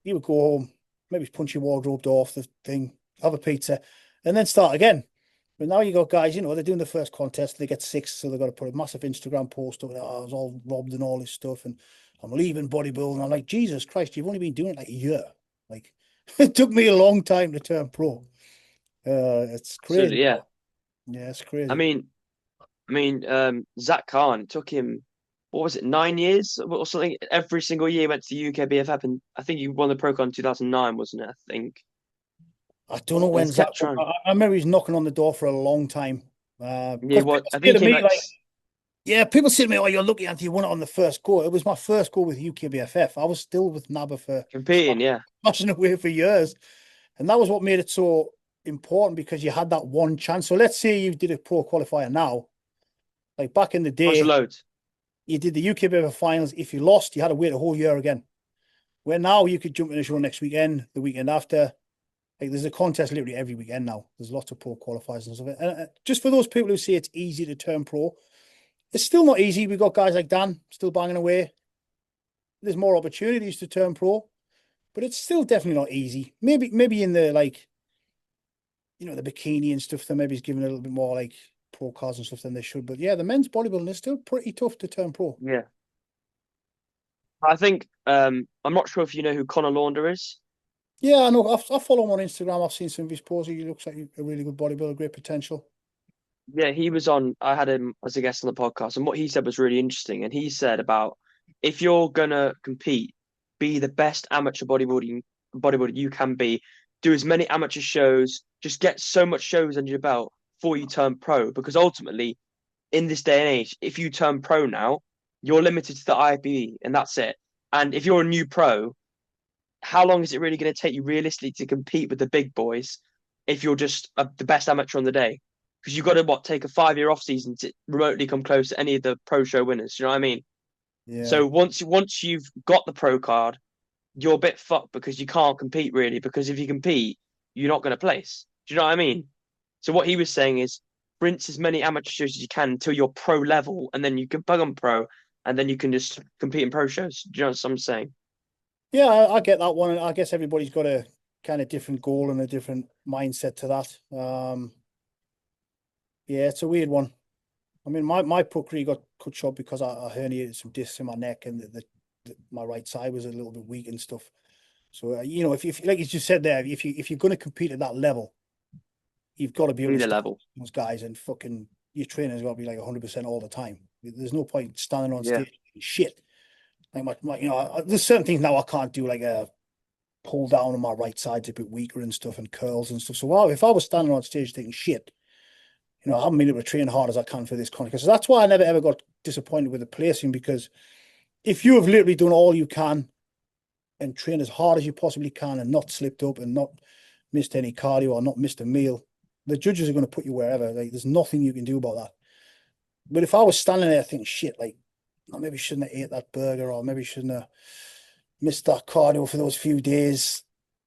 you would go home, maybe punch your wardrobe door off the thing, have a pizza, and then start again. But now you got guys, they're doing the first contest, they get sixth, so they've got to put a massive Instagram post up. I was all robbed and all this stuff, and I'm leaving bodybuilding. I'm like, Jesus Christ, you've only been doing it like a year. Like, it took me a long time to turn pro. It's So crazy. yeah, Yeah, it's I crazy. mean, Zach Khan, it took him, what was it, 9 years or something? Every single year he went to the UK BFF, and I think he won the Pro Con in 2009, wasn't it? I think. I don't know And when he's Zach. kept trying. I remember he's knocking on the door for a long time. Yeah, Because what people I say think to he came me back. like, yeah, people say to me, "Oh, you're lucky, Anthony, you won it on the first go." It was my first go with UKBFF. I was still with NABBA for Competing, yeah. smashing away for years, and that was what made it so important because you had that one chance. So let's say you did a pro qualifier now, like back in the Cost day, loads. you did the UKBFF finals. If you lost, you had to wait a whole year again. Where now you could jump in a show next weekend, the weekend after. Like there's a contest literally every weekend now. There's lots of pro qualifiers and stuff. And just for those people who say it's easy to turn pro, it's still not easy. We've got guys like Dan still banging away. There's more opportunities to turn pro, but it's still definitely not easy. Maybe in the the bikini and stuff, then maybe it's given a little bit more like pro cards and stuff than they should. But yeah, the men's bodybuilding is still pretty tough to turn pro. Yeah. I think I'm not sure if you know who Conor Launder is. Yeah, I know. I follow him on Instagram. I've seen some of his posts. He looks like a really good bodybuilder, great potential. Yeah, he was on. I had him as a guest on the podcast, and what he said was really interesting. And he said about if you're gonna compete, be the best amateur bodybuilder you can be. Do as many amateur shows. Just get so much shows under your belt before you turn pro. Because ultimately, in this day and age, if you turn pro now, you're limited to the IFBB, and that's it. And if you're a new pro, how long is it really going to take you realistically to compete with the big boys if you're just the best amateur on the day? Because you've got to take a 5 year off season to remotely come close to any of the pro show winners. You know what I mean? Yeah. So once you've got the pro card, you're a bit fucked because you can't compete really. Because if you compete, you're not going to place. Do you know what I mean? So what he was saying is rinse as many amateur shows as you can until you're pro level, and then you can bug on pro, and then you can just compete in pro shows. Do you know what I'm saying? Yeah, I get that one. I guess everybody's got a kind of different goal and a different mindset to that. Yeah, it's a weird one. I mean, my pro career got cut short because I herniated some discs in my neck, and my right side was a little bit weak and stuff. So if like you just said there, if you're going to compete at that level, you've got to be able Be to the stand level. those guys, and fucking your trainer's got to be like 100% all the time. There's no point standing on Yeah. stage shit. Like there's certain things now I can't do, like a pull down on my right side's a bit weaker and stuff, and curls and stuff. So if I was standing on stage taking shit, I haven't been able to train hard as I can for this contest. So that's why I never ever got disappointed with the placing, because if you have literally done all you can and trained as hard as you possibly can and not slipped up and not missed any cardio or not missed a meal, the judges are going to put you wherever. Like, there's nothing you can do about that. But if I was standing there thinking shit, like, I maybe shouldn't have ate that burger, or maybe shouldn't have missed that cardio for those few days,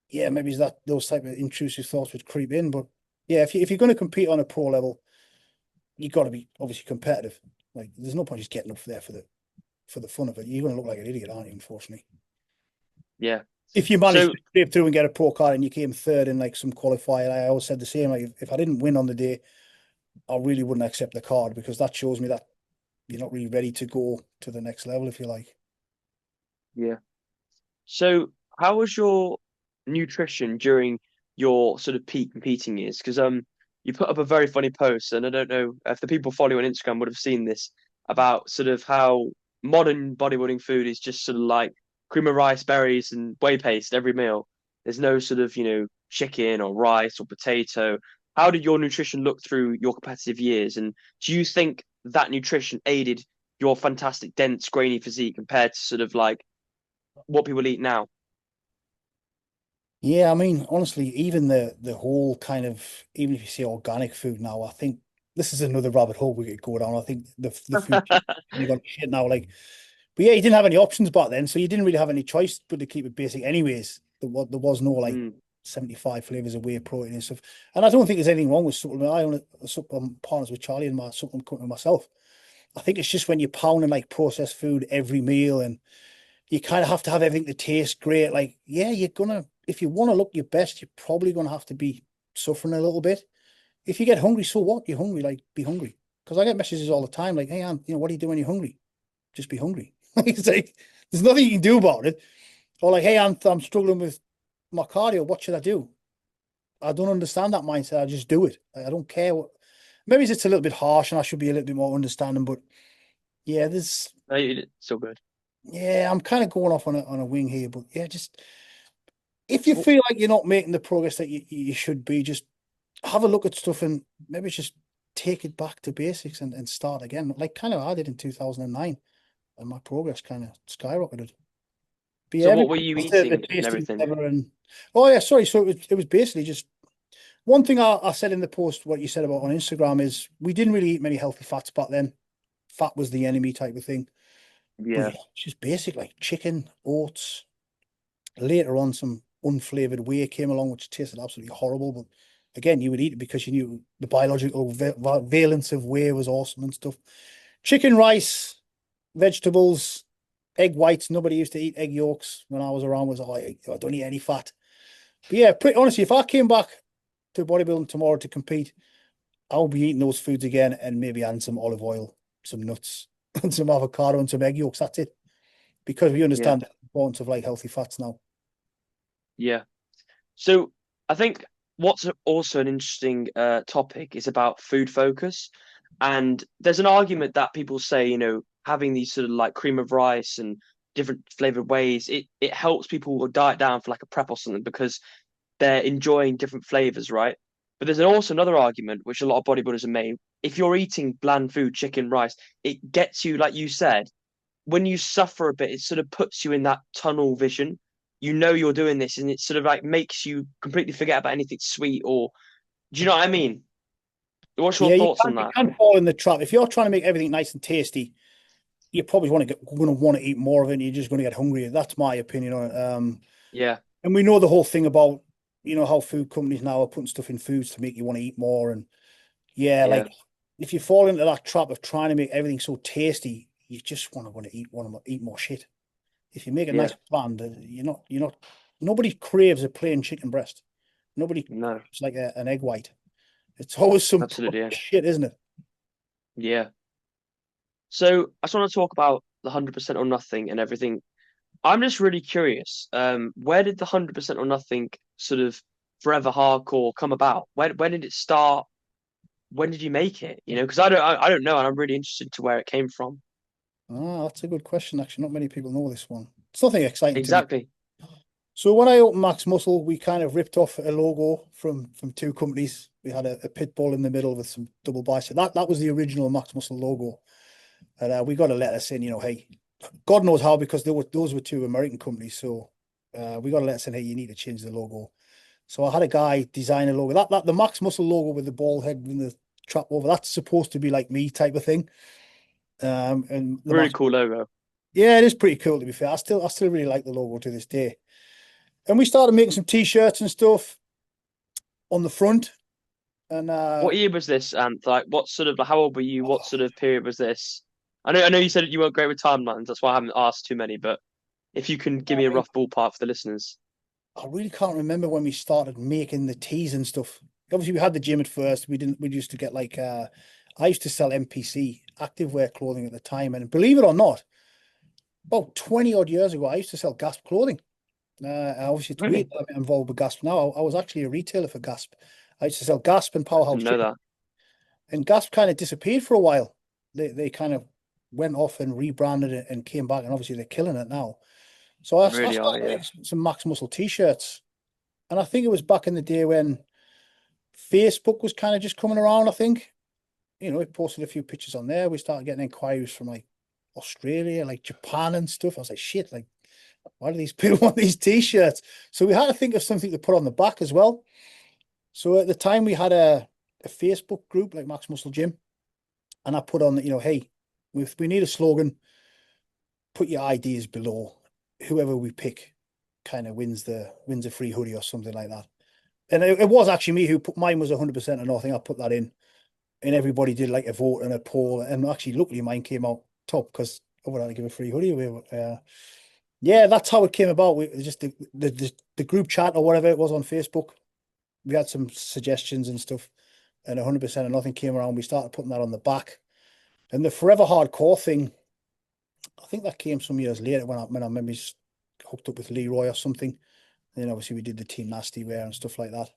yeah, maybe that those type of intrusive thoughts would creep in. But yeah, if you're going to compete on a pro level, you got to be obviously competitive. Like, there's no point just getting up there for the fun of it. You're going to look like an idiot, aren't you? Unfortunately, Yeah. if you manage So to scrape through and get a pro card and you came third in like some qualifier, I always said the same. Like, if I didn't win on the day, I really wouldn't accept the card, because that shows me that you're not really ready to go to the next level, if you like. yeah. So how was your nutrition during your sort of peak competing years? Because you put up a very funny post, and I don't know if the people following on Instagram would have seen this, about sort of how modern bodybuilding food is just sort of like cream of rice, berries, and whey paste every meal. There's no sort of, chicken or rice or potato. How did your nutrition look through your competitive years? And do you think that nutrition aided your fantastic, dense, grainy physique compared to sort of like what people eat now? Yeah, I mean, honestly, even the whole kind of, even if you say organic food now, I think this is another rabbit hole we could go down. I think the food you got shit now, like, but yeah, you didn't have any options back then, so you didn't really have any choice but to keep it basic. Anyways, there was no like Mm, 75 flavors of whey protein and stuff. And I don't think there's anything wrong with supplement. I own I'm partners with Charlie and my supplement company myself. I think it's just when you're pounding like processed food every meal, and you kind of have to have everything to taste great. Like, yeah, if you want to look your best, you're probably gonna have to be suffering a little bit. If you get hungry, so what? You're hungry, like, be hungry. Because I get messages all the time, like, hey, what do you do when you're hungry? Just be hungry. It's like, there's nothing you can do about it. Or like, hey, Anth, I'm struggling with my cardio. What should I do? I don't understand that mindset. I just do it. Like, I don't care what. Maybe it's a little bit harsh, and I should be a little bit more understanding. But yeah, no, you did so good. yeah, I'm kind of going off on a wing here. But yeah, just if you Well, feel like you're not making the progress that you should be, just have a look at stuff and maybe just take it back to basics and start again. Like kind of I did in 2009, and my progress kind of skyrocketed. But yeah, so what were everybody you has the eating and taste and everything? whatever. And oh yeah, sorry. So it was basically just one thing I said in the post. What you said about on Instagram is we didn't really eat many healthy fats back then. Fat was the enemy type of thing. But Yeah, yeah, it's just basic like chicken, oats. Later on, some unflavored whey came along, which tasted absolutely horrible. But again, you would eat it because you knew the biological valence of whey was awesome and stuff. Chicken, rice, vegetables, egg whites. Nobody used to eat egg yolks when I was around. Was I don't eat any fat. But yeah, pretty honestly, if I came back to bodybuilding tomorrow to compete, I'll be eating those foods again, and maybe add some olive oil, some nuts, and some avocado and some egg yolks. That's it. Because we yeah, understand the importance of like healthy fats now. yeah. So I think what's also an interesting topic is about food focus. And there's an argument that people say, having these sort of like cream of rice and different flavored ways, it helps people diet down for like a prep or something because they're enjoying different flavors, right? But there's also another argument which a lot of bodybuilders have made. If you're eating bland food, chicken, rice, it gets you, like you said, when you suffer a bit, it sort of puts you in that tunnel vision. You know you're doing this, and it sort of like makes you completely forget about anything sweet. Or do you know what I mean? What's your Yeah, thoughts on you that? can fall in the trap. If you're trying to make everything nice and tasty, you probably going to want to eat more of it, and you're just going to get hungrier. That's my opinion on it. Yeah, And we know the whole thing about, how food companies now are putting stuff in foods to make you want to eat more. And yeah, yeah, like if you fall into that trap of trying to make everything so tasty, you just want to eat more shit. If you make it yeah. nice and bland, nobody craves a plain chicken breast. Nobody No, craves like an egg white. It's always some absolutely, yeah, shit, isn't it? yeah. So I just want to talk about the 100% or nothing and everything. I'm just really curious. Where did the 100% or nothing sort of forever hardcore come about? When did it start? When did you make it? Because I don't know, and I'm really interested to where it came from. Ah, that's a good question. Actually, not many people know this one. It's nothing exciting to me. Exactly. So when I opened Maxx Muscle, we kind of ripped off a logo from two companies. We had a pit bull in the middle with some double bicep. That was the original Maxx Muscle logo, and we got a letter saying, hey, God knows how, because those were two American companies. So we got a letter saying, hey, you need to change the logo. So I had a guy design a logo. That the Maxx Muscle logo with the ball head and the trap over. That's supposed to be like me type of thing. And the Really Max, cool logo. yeah, it is pretty cool to be fair. I still really like the logo to this day. And we started making some t-shirts and stuff on the front. And What year was this, Anth? Like, what sort of, how old were you? What sort of period was this? I know you said you weren't great with timelines. That's why I haven't asked too many, but if you can give me a rough ballpark for the listeners. I really can't remember when we started making the tees and stuff. Obviously, we had the gym at first. We used to get like I used to sell MPC activewear clothing at the time, and believe it or not, about 20 odd years ago, I used to sell Gasp clothing. Obviously, it's weird Really? that I'm involved with Gasp now. I was actually a retailer for Gasp. I used to sell Gasp and I Powerhouse didn't know Chicken, that. and Gasp kind of disappeared for a while. They kind of went off and rebranded it and came back, and obviously they're killing it now. So I Really are, started yeah. making some Maxx Muscle t-shirts, and I think it was back in the day when Facebook was kind of just coming around. I think, we posted a few pictures on there. We started getting inquiries from like Australia, like Japan and stuff. I was like, shit, like, why do these people want these t-shirts? So we had to think of something to put on the back as well. So at the time we had a Facebook group like Maxx Muscle Gym, and I put on, hey, if we need a slogan, put your ideas below. Whoever we pick kind of wins a free hoodie or something like that. And it was actually me who put mine was 100% or nothing. I put that in, and everybody did like a vote and a poll. And actually, luckily, mine came out top because I would have to give a free hoodie away. Yeah, that's how it came about. We just the group chat or whatever it was on Facebook. We had some suggestions and stuff, and 100% or nothing came around. We started putting that on the back, and the Forever Hardcore thing. I think that came some years later when I maybe hooked up with Leroy or something. And then obviously we did the Team Nasty wear and stuff like that.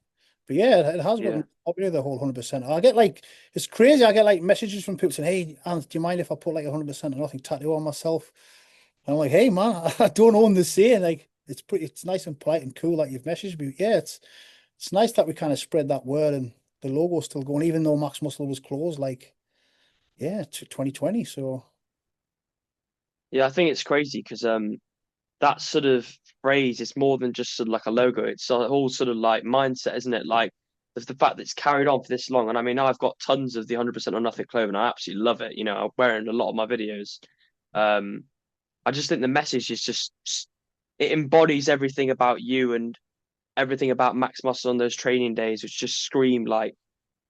But yeah, it has Yeah. gotten popular, the whole 100%. I get like, it's crazy. I get like messages from people saying, hey, Anth, do you mind if I put like 100% or nothing tattoo on myself? And I'm like, hey man, I don't own the saying. Like, it's nice and polite and cool that you've messaged me. Yeah, it's nice that we kind of spread that word, and the logo's still going, even though Maxx Muscle was closed, like, yeah, to 2020. So Yeah, I think it's crazy because that sort of phrase is more than just sort of like a logo. It's a whole sort of like mindset, isn't it? Like there's the fact that it's carried on for this long. And I mean, I've got tons of the 100% or nothing clothing. I absolutely love it. I wear it in a lot of my videos. Um, I just think the message is just it embodies everything about you and everything about Maxx Muscle on those training days, which just scream like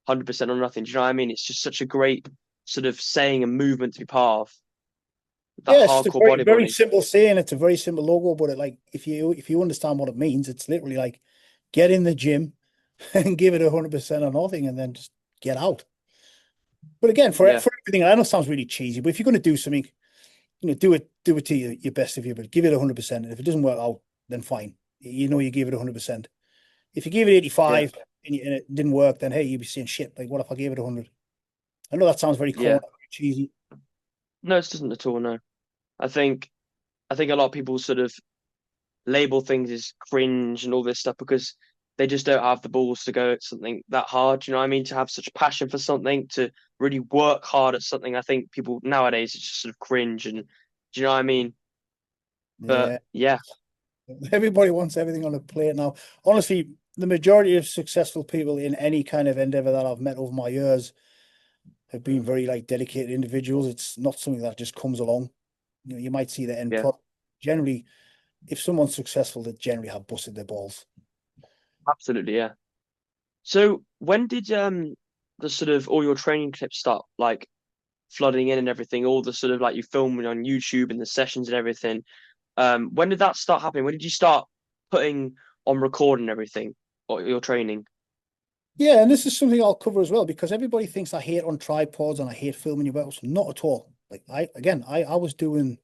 100% or nothing. Do you know what I mean? It's just such a great sort of saying and movement to be part of that yeah, it's just a hardcore very, very bodybuilding. simple saying. It's a very simple logo, but if you understand what it means, it's literally like get in the gym and give it 100% or nothing, and then just get out. But again, for Yeah. everything, I know it sounds really cheesy, but if you're going to do something, do it to your best of you, but give it 100%. And if it doesn't work out, then fine. You gave it 100%. If you gave it 85 and it didn't work, then hey, you'd be saying shit. Like, what if I gave it 100? I know that sounds very corny, Yeah. very cheesy. No, it doesn't at all. No, I think a lot of people sort of label things as cringe and all this stuff because they just don't have the balls to go at something that hard. You know what I mean? To have such a passion for something, to really work hard at something. I think people nowadays it's just sort of cringe and do you know what I mean? But Yeah. yeah, Everybody wants everything on a plate now. Honestly, the majority of successful people in any kind of endeavor that I've met over my years have been very like dedicated individuals. It's not something that just comes along. You know, you might see the end yeah, product. Generally, if someone's successful, they generally have busted their balls. absolutely, yeah. So when did the sort of all your training clips start like flooding in and everything, all the sort of like you filming on YouTube and the sessions and everything? When did that start happening? When did you start putting on recording and everything or your training? Yeah, and this is something I'll cover as well because everybody thinks I hate on tripods and I hate filming your workouts. Not at all. Like I was doing.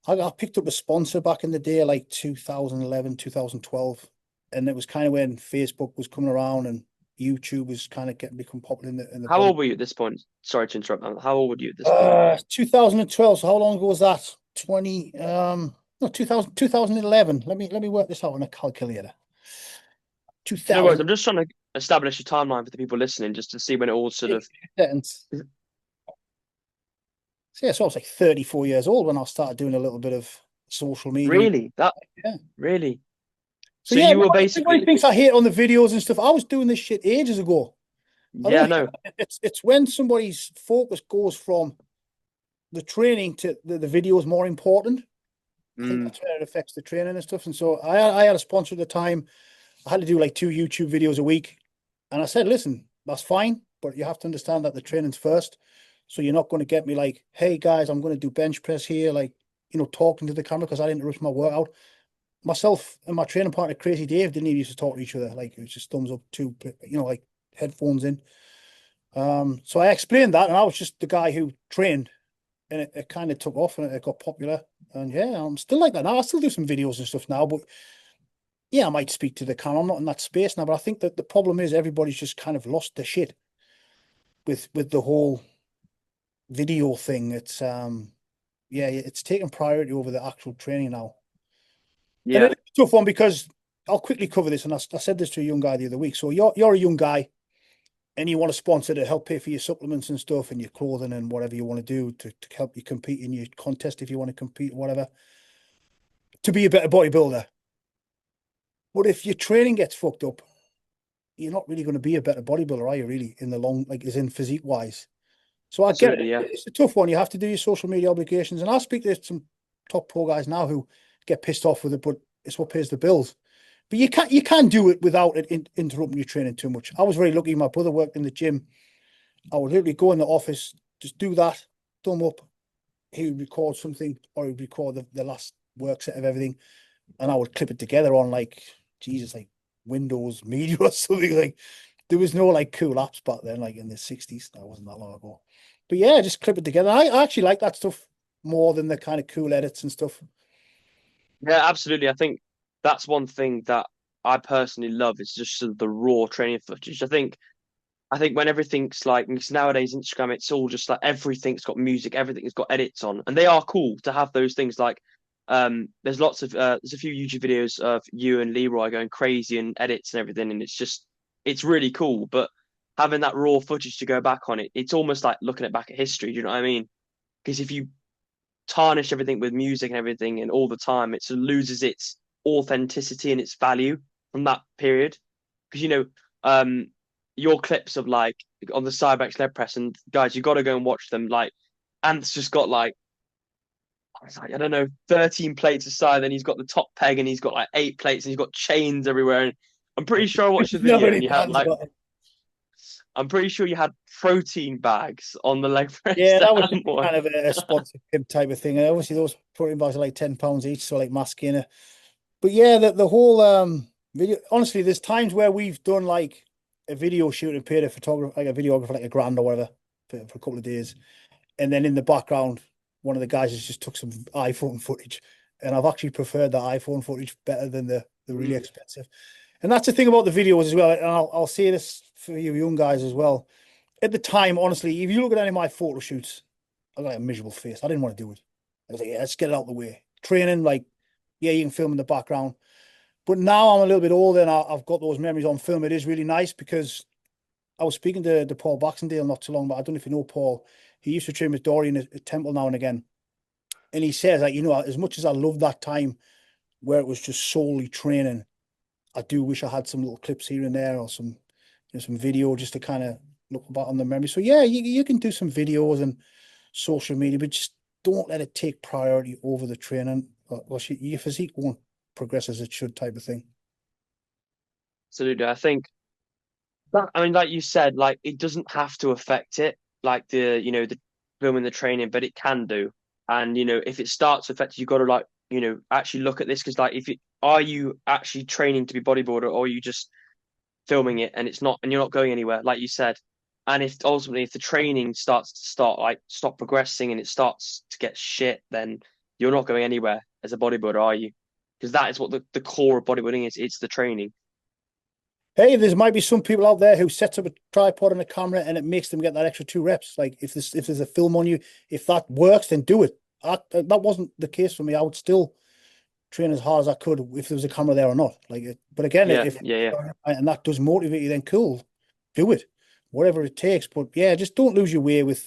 I picked up a sponsor back in the day, like 2011, 2012, and it was kind of when Facebook was coming around and YouTube was kind of become popular in the How body. old were you at this point? Sorry to interrupt. How old were you at this point? 2012. So how long ago was that? 20 no 2000 2011. Let me work this out on a calculator. No worries. 2000 I'm just trying to establish a timeline for the people listening, just to see when it all sort of. seconds. So yeah, so I was like 34 years old when I started doing a little bit of social media. Really? That Yeah. really? So So yeah, you were everybody basically. thinks I hate on the videos and stuff. I was doing this shit ages ago. I Yeah, don't. no. It's when somebody's focus goes from the training to the video is more important. I think Mm, that's where it affects the training and stuff. And so I had a sponsor at the time. I had to do like 2 YouTube videos a week, and I said, listen, that's fine, but you have to understand that the training's first. So you're not going to get me like, hey guys, I'm going to do bench press here, like talking to the camera because I didn't rush my workout. Myself and my training partner, Crazy Dave, didn't even used to talk to each other. Like it was just thumbs up, like headphones in. So I explained that, and I was just the guy who trained, and it kind of took off and it got popular. And yeah, I'm still like that now. I still do some videos and stuff now, but yeah, I might speak to the camera. I'm not in that space now, but I think that the problem is everybody's just kind of lost their shit with the whole video thing. It's yeah, it's taken priority over the actual training now. And yeah. it's a tough one because I'll quickly cover this, and I said this to a young guy the other week. So you're a young guy and you want a sponsor to help pay for your supplements and stuff and your clothing and whatever you want to do to help you compete in your contest if you want to compete, whatever, to be a better bodybuilder. But if your training gets fucked up, you're not really going to be a better bodybuilder, are you really, in the long, like as in physique wise? So I get it. Absolutely, yeah. It's a tough one. You have to do your social media obligations. And I speak to some top pro guys now who get pissed off with it, but it's what pays the bills. But you can't do it without it interrupting your training too much. I was very lucky. My brother worked in the gym. I would literally go in the office, just do that, thumb up. He would record something, or he would record the last work set of everything, and I would clip it together on like Jesus, like Windows Media or something. Like there was no like cool apps back then, like in the 60s. That wasn't that long ago. But yeah, just clip it together. I actually like that stuff more than the kind of cool edits and stuff. Yeah, absolutely. I think that's one thing that I personally love is just sort of the raw training footage. I think when everything's like because nowadays Instagram, it's all just like everything's got music, everything's got edits on, and they are cool to have those things. Like, there's there's a few YouTube videos of you and Leroy going crazy and edits and everything, and it's really cool. But having that raw footage to go back on it, it's almost like looking at back at history. Do you know what I mean? Because if you tarnish everything with music and everything and all the time, it sort of loses its authenticity and its value from that period. Because your clips of like on the Cybex leg press and guys, you got to go and watch them. Like Anth's just got like I don't know 13 plates aside, then he's got the top peg and he's got like 8 plates and he's got chains everywhere. And I'm pretty sure I watched the video and you had like I'm pretty sure you had protein bags on the leg press. Yeah, that was one. kind of a sponsorship type of thing. And obviously those protein bars are like £10 each, so like mass gainer. But yeah, the whole video, honestly, there's times where we've done like a video shoot and paid a photographer, like a videographer, like $1,000 or whatever for a couple of days. And then in the background, one of the guys has just took some iPhone footage. And I've actually preferred that iPhone footage better than the really expensive. And that's the thing about the videos as well. And I'll say this for you young guys as well. At the time, honestly, if you look at any of my photo shoots, I got a miserable face. I didn't want to do it. I was like, yeah, let's get it out of the way. Training, like, yeah, you can film in the background. But now I'm a little bit older and I've got those memories on film. It is really nice because I was speaking to Paul Baxendale not too long, but I don't know if you know Paul. He used to train with Dorian at Temple now and again. And he says, like, as much as I love that time where it was just solely training, I do wish I had some little clips here and there or some video just to kind of look back on the memory. So yeah, you can do some videos and social media, but just don't let it take priority over the training. Or your physique won't progress as it should, type of thing. Absolutely. I think that, I mean, like you said, like it doesn't have to affect it, like the filming, the training, but it can do. And if it starts to affect, you've got to like actually look at this, because like are you actually training to be bodybuilder, or are you just filming it and you're not going anywhere, like you said. And if the training starts to stop progressing and it starts to get shit, then you're not going anywhere as a bodybuilder, are you? Because that is what the core of bodybuilding is. It's the training. Hey, there might be some people out there who sets up a tripod and a camera and it makes them get that extra 2 reps. Like if there's a film on you, if that works, then do it. That wasn't the case for me. I would still train as hard as I could if there was a camera there or not. But again, and that does motivate you, then cool, do it, whatever it takes. But yeah, just don't lose your way with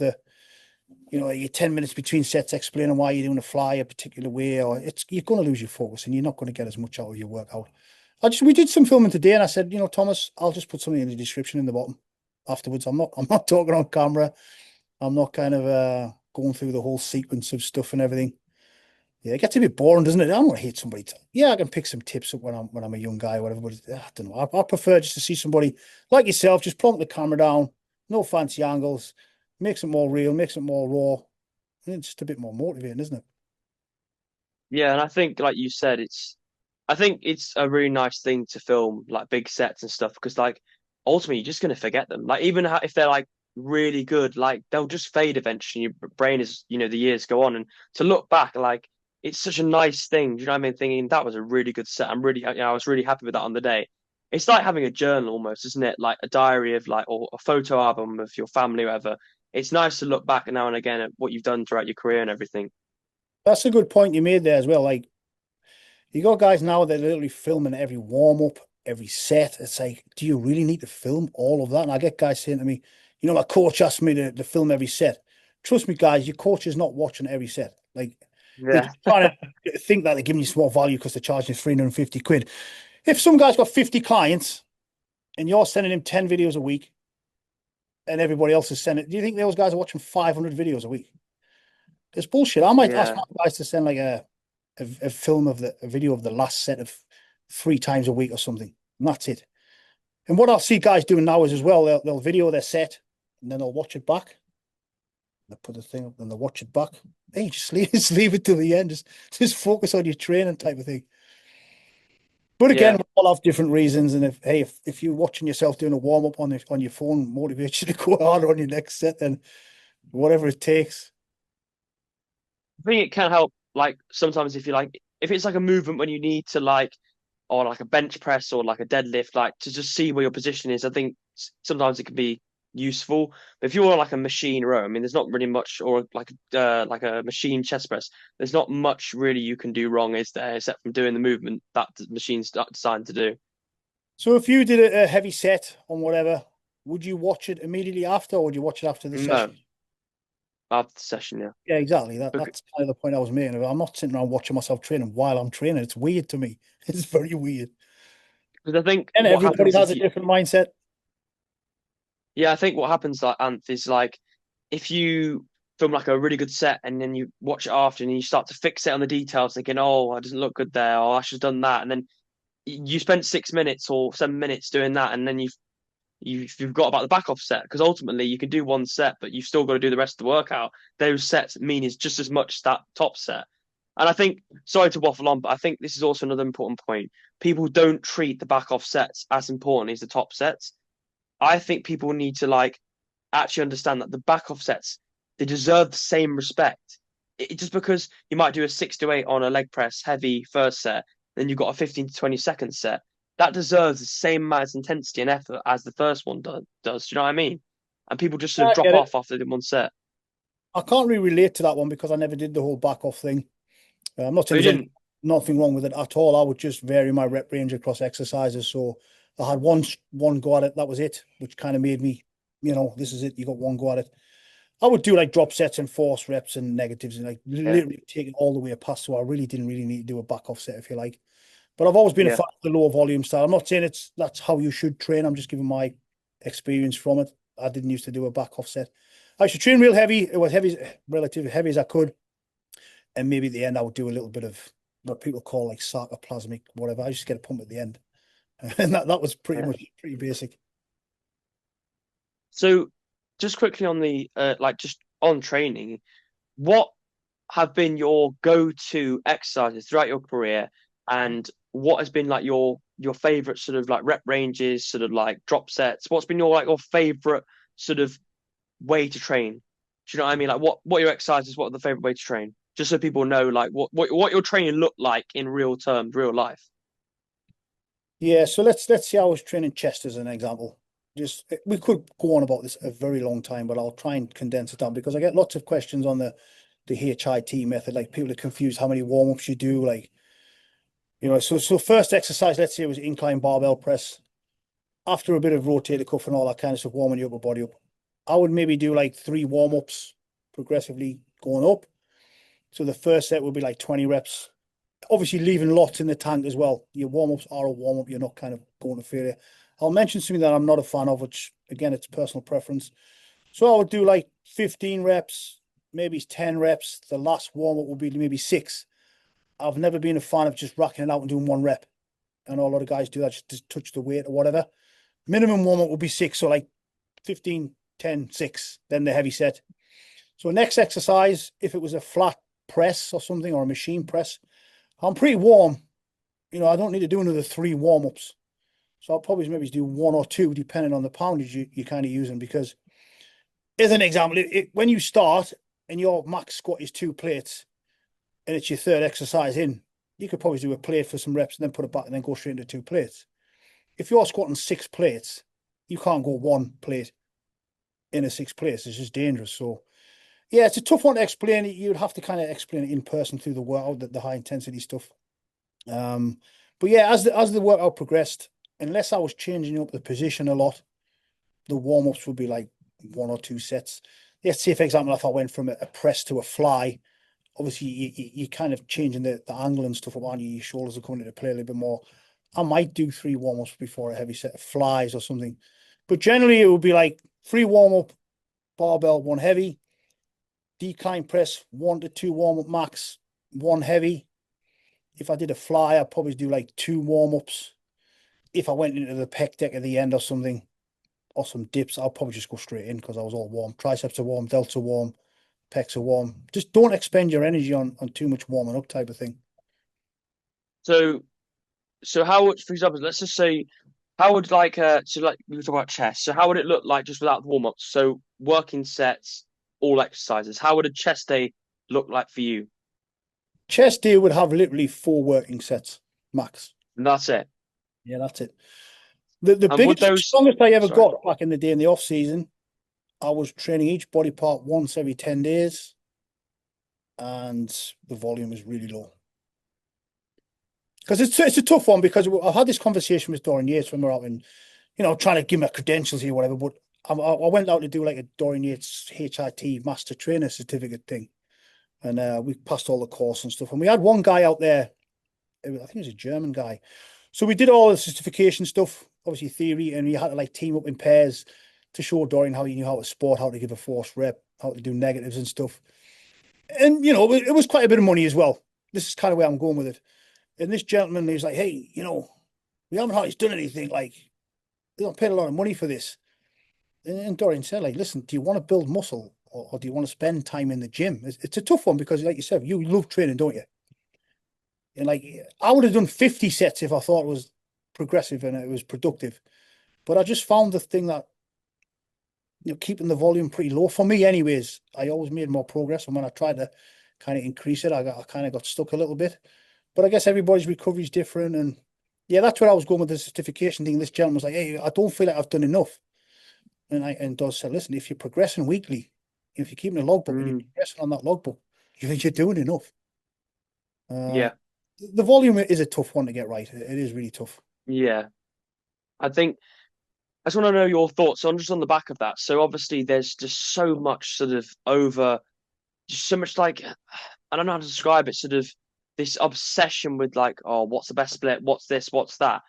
your 10 minutes between sets explaining why you're doing a fly a particular way, or you're going to lose your focus and you're not going to get as much out of your workout. We did some filming today, and I said, Thomas, I'll just put something in the description in the bottom afterwards. I'm not talking on camera. I'm not kind of going through the whole sequence of stuff and everything. Yeah, it gets a bit boring, doesn't it? I don't want to hate somebody. I can pick some tips up when I'm a young guy or whatever, but I don't know. I prefer just to see somebody like yourself, just plonk the camera down, no fancy angles, makes it more real, makes it more raw. And it's just a bit more motivating, isn't it? Yeah, and I think, like you said, I think it's a really nice thing to film like big sets and stuff, because like ultimately you're just going to forget them. Like even if they're like really good, like they'll just fade eventually. Your brain is, the years go on, and to look back, like it's such a nice thing. Do you know what I mean? Thinking that was a really good set. I was really happy with that on the day. It's like having a journal almost, isn't it? Like a diary of or a photo album of your family, or whatever. It's nice to look back now and again at what you've done throughout your career and everything. That's a good point you made there as well. Like, you got guys now that are literally filming every warm-up, every set. It's like, do you really need to film all of that? And I get guys saying to me, my coach asked me to film every set. Trust me, guys, your coach is not watching every set. Like, they're trying to think that they're giving you small value because they're charging you 350 quid. If some guy's got 50 clients and you're sending him 10 videos a week and everybody else is sending, do you think those guys are watching 500 videos a week? It's bullshit. I might ask my guys to send like a video of the last set of 3 times a week or something, and that's it. And what I'll see guys doing now is as well, they'll video their set and then they'll watch it back. They'll put the thing up and they'll watch it back. Hey, just leave it till the end. Just focus on your training, type of thing. But again, we all have different reasons. And if you're watching yourself doing a warm up on your phone motivates you to go harder on your next set, then whatever it takes. I think it can help. Like sometimes if it's like a movement when you need to or like a bench press or like a deadlift, like to just see where your position is, I think sometimes it can be useful. But if you're on like a machine row, I mean, there's not really much, or like a machine chest press, there's not much really you can do wrong, is there, except from doing the movement that the machine's designed to do. So if you did a heavy set on whatever, would you watch it immediately after, or would you watch it after the session? After the session, yeah. Yeah, exactly. That's kind of the point I was making. I'm not sitting around watching myself training while I'm training. It's weird to me. It's very weird. Because I think, and everybody has a different mindset. Yeah, I think what happens, like Anth, is like if you film like a really good set and then you watch it after and you start to fixate on the details, thinking, oh, it doesn't look good there, or I should have done that, and then you spent 6 minutes or 7 minutes doing that, and then you've got about the back off set, because ultimately you can do one set, but you've still got to do the rest of the workout. Those sets mean is just as much as that top set. And I think, sorry to waffle on, but I think this is also another important point. People don't treat the back off sets as important as the top sets. I think people need to actually understand that the back off sets, they deserve the same respect. Just because you might do a 6 to 8 on a leg press heavy first set, then you've got a 15 to 20 second set, that deserves the same amount of intensity and effort as the first one does. Do you know what I mean? And people just sort Yeah, of I drop get it. off after the one set. I can't really relate to that one because I never did the whole back off thing. I'm not But saying you there's didn't. nothing wrong with it at all. I would just vary my rep range across exercises. So I had one go at it. That was it, which kind of made me, this is it. You got one go at it. I would do like drop sets and force reps and negatives and like Yeah, literally take it all the way past. So I really didn't really need to do a back off set if you like. But I've always been a yeah, fan of the lower volume style. I'm not saying that's how you should train. I'm just giving my experience from it. I didn't used to do a back off set. I used to train real heavy. It was heavy, relatively heavy as I could. And maybe at the end I would do a little bit of what people call like sarcoplasmic, whatever. I just get a pump at the end. And that was pretty yeah. much pretty basic. So, just quickly on the like just on training, what have been your go-to exercises throughout your career, and what has been like your favorite sort of like rep ranges, sort of like drop sets? What's been your favorite sort of way to train? Do you know what I mean? Like what are your exercises? What are the favorite way to train? Just so people know like what your training look like in real terms, real life. Yeah, so let's see. I was training chest as an example. Just we could go on about this a very long time, but I'll try and condense it down because I get lots of questions on the HIT method. Like people are confused how many warm-ups you do. Like, so first exercise, let's say it was incline barbell press. After a bit of rotator cuff and all that kind of stuff, warming your upper body up, I would maybe do like 3 warm-ups progressively going up. So the first set would be like 20 reps. Obviously, leaving lots in the tank as well. Your warm-ups are a warm-up. You're not kind of going to failure. I'll mention something that I'm not a fan of, which, again, it's personal preference. So I would do like 15 reps, maybe 10 reps. The last warm-up would be maybe 6. I've never been a fan of just racking it out and doing 1 rep. I know a lot of guys do that, just touch the weight or whatever. Minimum warm-up would be 6, so like 15, 10, 6, then the heavy set. So next exercise, if it was a flat press or something, or a machine press, I'm pretty warm. I don't need to do another 3 warm-ups. So I'll probably maybe do 1 or 2, depending on the poundage you're kind of using. Because, as an example, when you start and your max squat is 2 plates and it's your third exercise in, you could probably do a plate for some reps and then put it back and then go straight into 2 plates. If you're squatting 6 plates, you can't go 1 plate in a 6 plates. It's just dangerous. So, yeah, it's a tough one to explain. You'd have to kind of explain it in person through the workout, the high intensity stuff. But yeah, as the workout progressed, unless I was changing up the position a lot, the warm-ups would be like 1 or 2 sets. Let's say, for example, if I went from a press to a fly, obviously you're kind of changing the angle and stuff around you. Your shoulders are coming into play a little bit more. I might do 3 warm-ups before a heavy set of flies or something. But generally it would be like 3 warm-up, barbell, 1 heavy, decline press, 1 to 2 warm-up max, 1 heavy. If I did a fly, I'd probably do like 2 warm-ups. If I went into the pec deck at the end or something, or some dips, I'll probably just go straight in because I was all warm. Triceps are warm, delts are warm, pecs are warm. Just don't expend your energy on too much warming up type of thing. So how would, for example, let's just say, how would like we were talking about chest. So how would it look like just without the warm ups? So working sets, all exercises. How would a chest day look like for you? Chest day would have literally 4 working sets max. And that's it. Yeah, that's it. The And would biggest, those, strongest I ever sorry, got back in the day in the off season, I was training each body part once every 10 days, and the volume was really low. Because it's a tough one, because I've had this conversation with Dorian Yates when we're out in, trying to give my credentials here, whatever. But I went out to do like a Dorian Yates HIT Master Trainer certificate thing, and we passed all the course and stuff. And we had one guy out there, I think he was a German guy. So we did all the certification stuff, obviously theory, and you had to like team up in pairs to show Dorian how you knew how to sport, how to give a force rep, how to do negatives and stuff. And it was quite a bit of money as well. This is kind of where I'm going with it. And this gentleman, he was like, "Hey, we haven't hardly done anything. Like, they don't pay a lot of money for this." And Dorian said, like, "Listen, do you want to build muscle, or do you want to spend time in the gym?" It's a tough one because, like you said, you love training, don't you? And like, I would have done 50 sets if I thought it was progressive and it was productive. But I just found the thing that, keeping the volume pretty low for me anyways, I always made more progress. And when I tried to kind of increase it, I kind of got stuck a little bit. But I guess everybody's recovery is different. And Yeah, that's where I was going with the certification thing. This gentleman was like, "Hey, I don't feel like I've done enough." And Doz said, "Listen, if you're progressing weekly, if you're keeping a logbook and you're progressing on that logbook, you're doing enough." Yeah. The volume is a tough one to get right. It is really tough. Yeah. I think I just want to know your thoughts on just on the back of that. So obviously there's just so much sort of just so much like I don't know how to describe it, sort of this obsession with like, oh, what's the best split? What's this? What's that?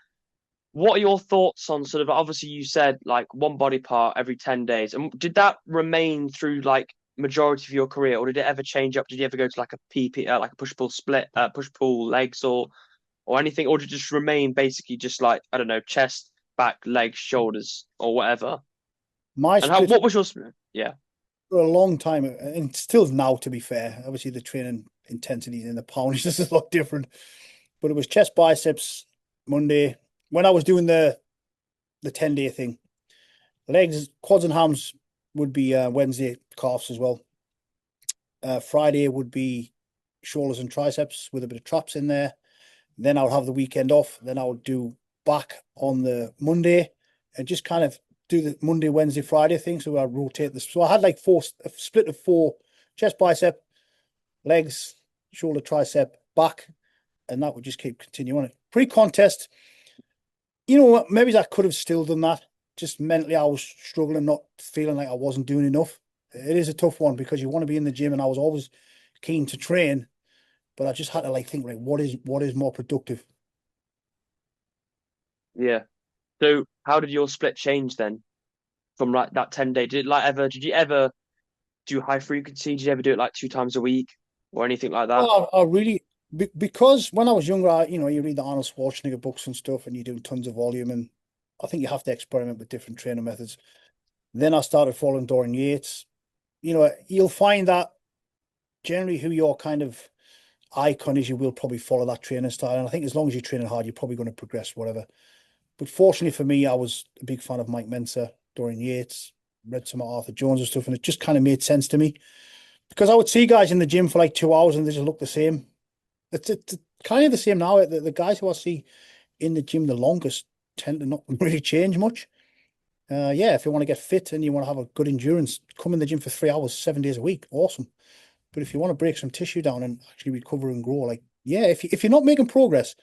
What are your thoughts on sort of obviously you said like one body part every 10 days. And did that remain through like majority of your career or did it ever change up? Did you ever go to like a PP like a push pull split, push pull legs or anything? Or did it just remain basically just like, I don't know, chest, back, legs, shoulders, or whatever? My And how split what was your split? Yeah. for a long time, and still now, to be fair, obviously the training intensity in the poundage is a lot different. But it was chest, biceps Monday when I was doing the 10-day thing. Legs, quads, and hams would be Wednesday, calves as well. Friday would be shoulders and triceps with a bit of traps in there. Then I would have the weekend off. Then I would do back on the Monday and just kind of do the Monday, Wednesday, Friday thing. So I rotate this. So I had like a split of 4: chest, bicep, legs, shoulder, tricep, back, and that would just keep continuing on it. Pre-contest, you know what? Maybe I could have still done that. Just mentally, I was struggling, not feeling like I wasn't doing enough. It is a tough one because you want to be in the gym, and I was always keen to train, but I just had to like think, like, what is more productive? Yeah. So how did your split change then from like that 10-day? Did you ever do high frequency? Did you ever do it like 2 times a week or anything like that? Well, I really because when I was younger, you read the Arnold Schwarzenegger books and stuff, and you do tons of volume, and I think you have to experiment with different training methods. Then I started following Dorian Yates. You'll find that generally who your kind of icon is, you will probably follow that training style. And I think as long as you're training hard, you're probably going to progress, whatever. But fortunately for me, I was a big fan of Mike Mensa, Dorian Yates, read some of Arthur Jones and stuff, and it just kind of made sense to me because I would see guys in the gym for like 2 hours and they just look the same. It's kind of the same now. The guys who I see in the gym the longest tend to not really change much. Yeah, if you want to get fit and you want to have a good endurance, come in the gym for 3 hours, 7 days a week. Awesome. But if you want to break some tissue down and actually recover and grow, like, yeah, if you're not making progress,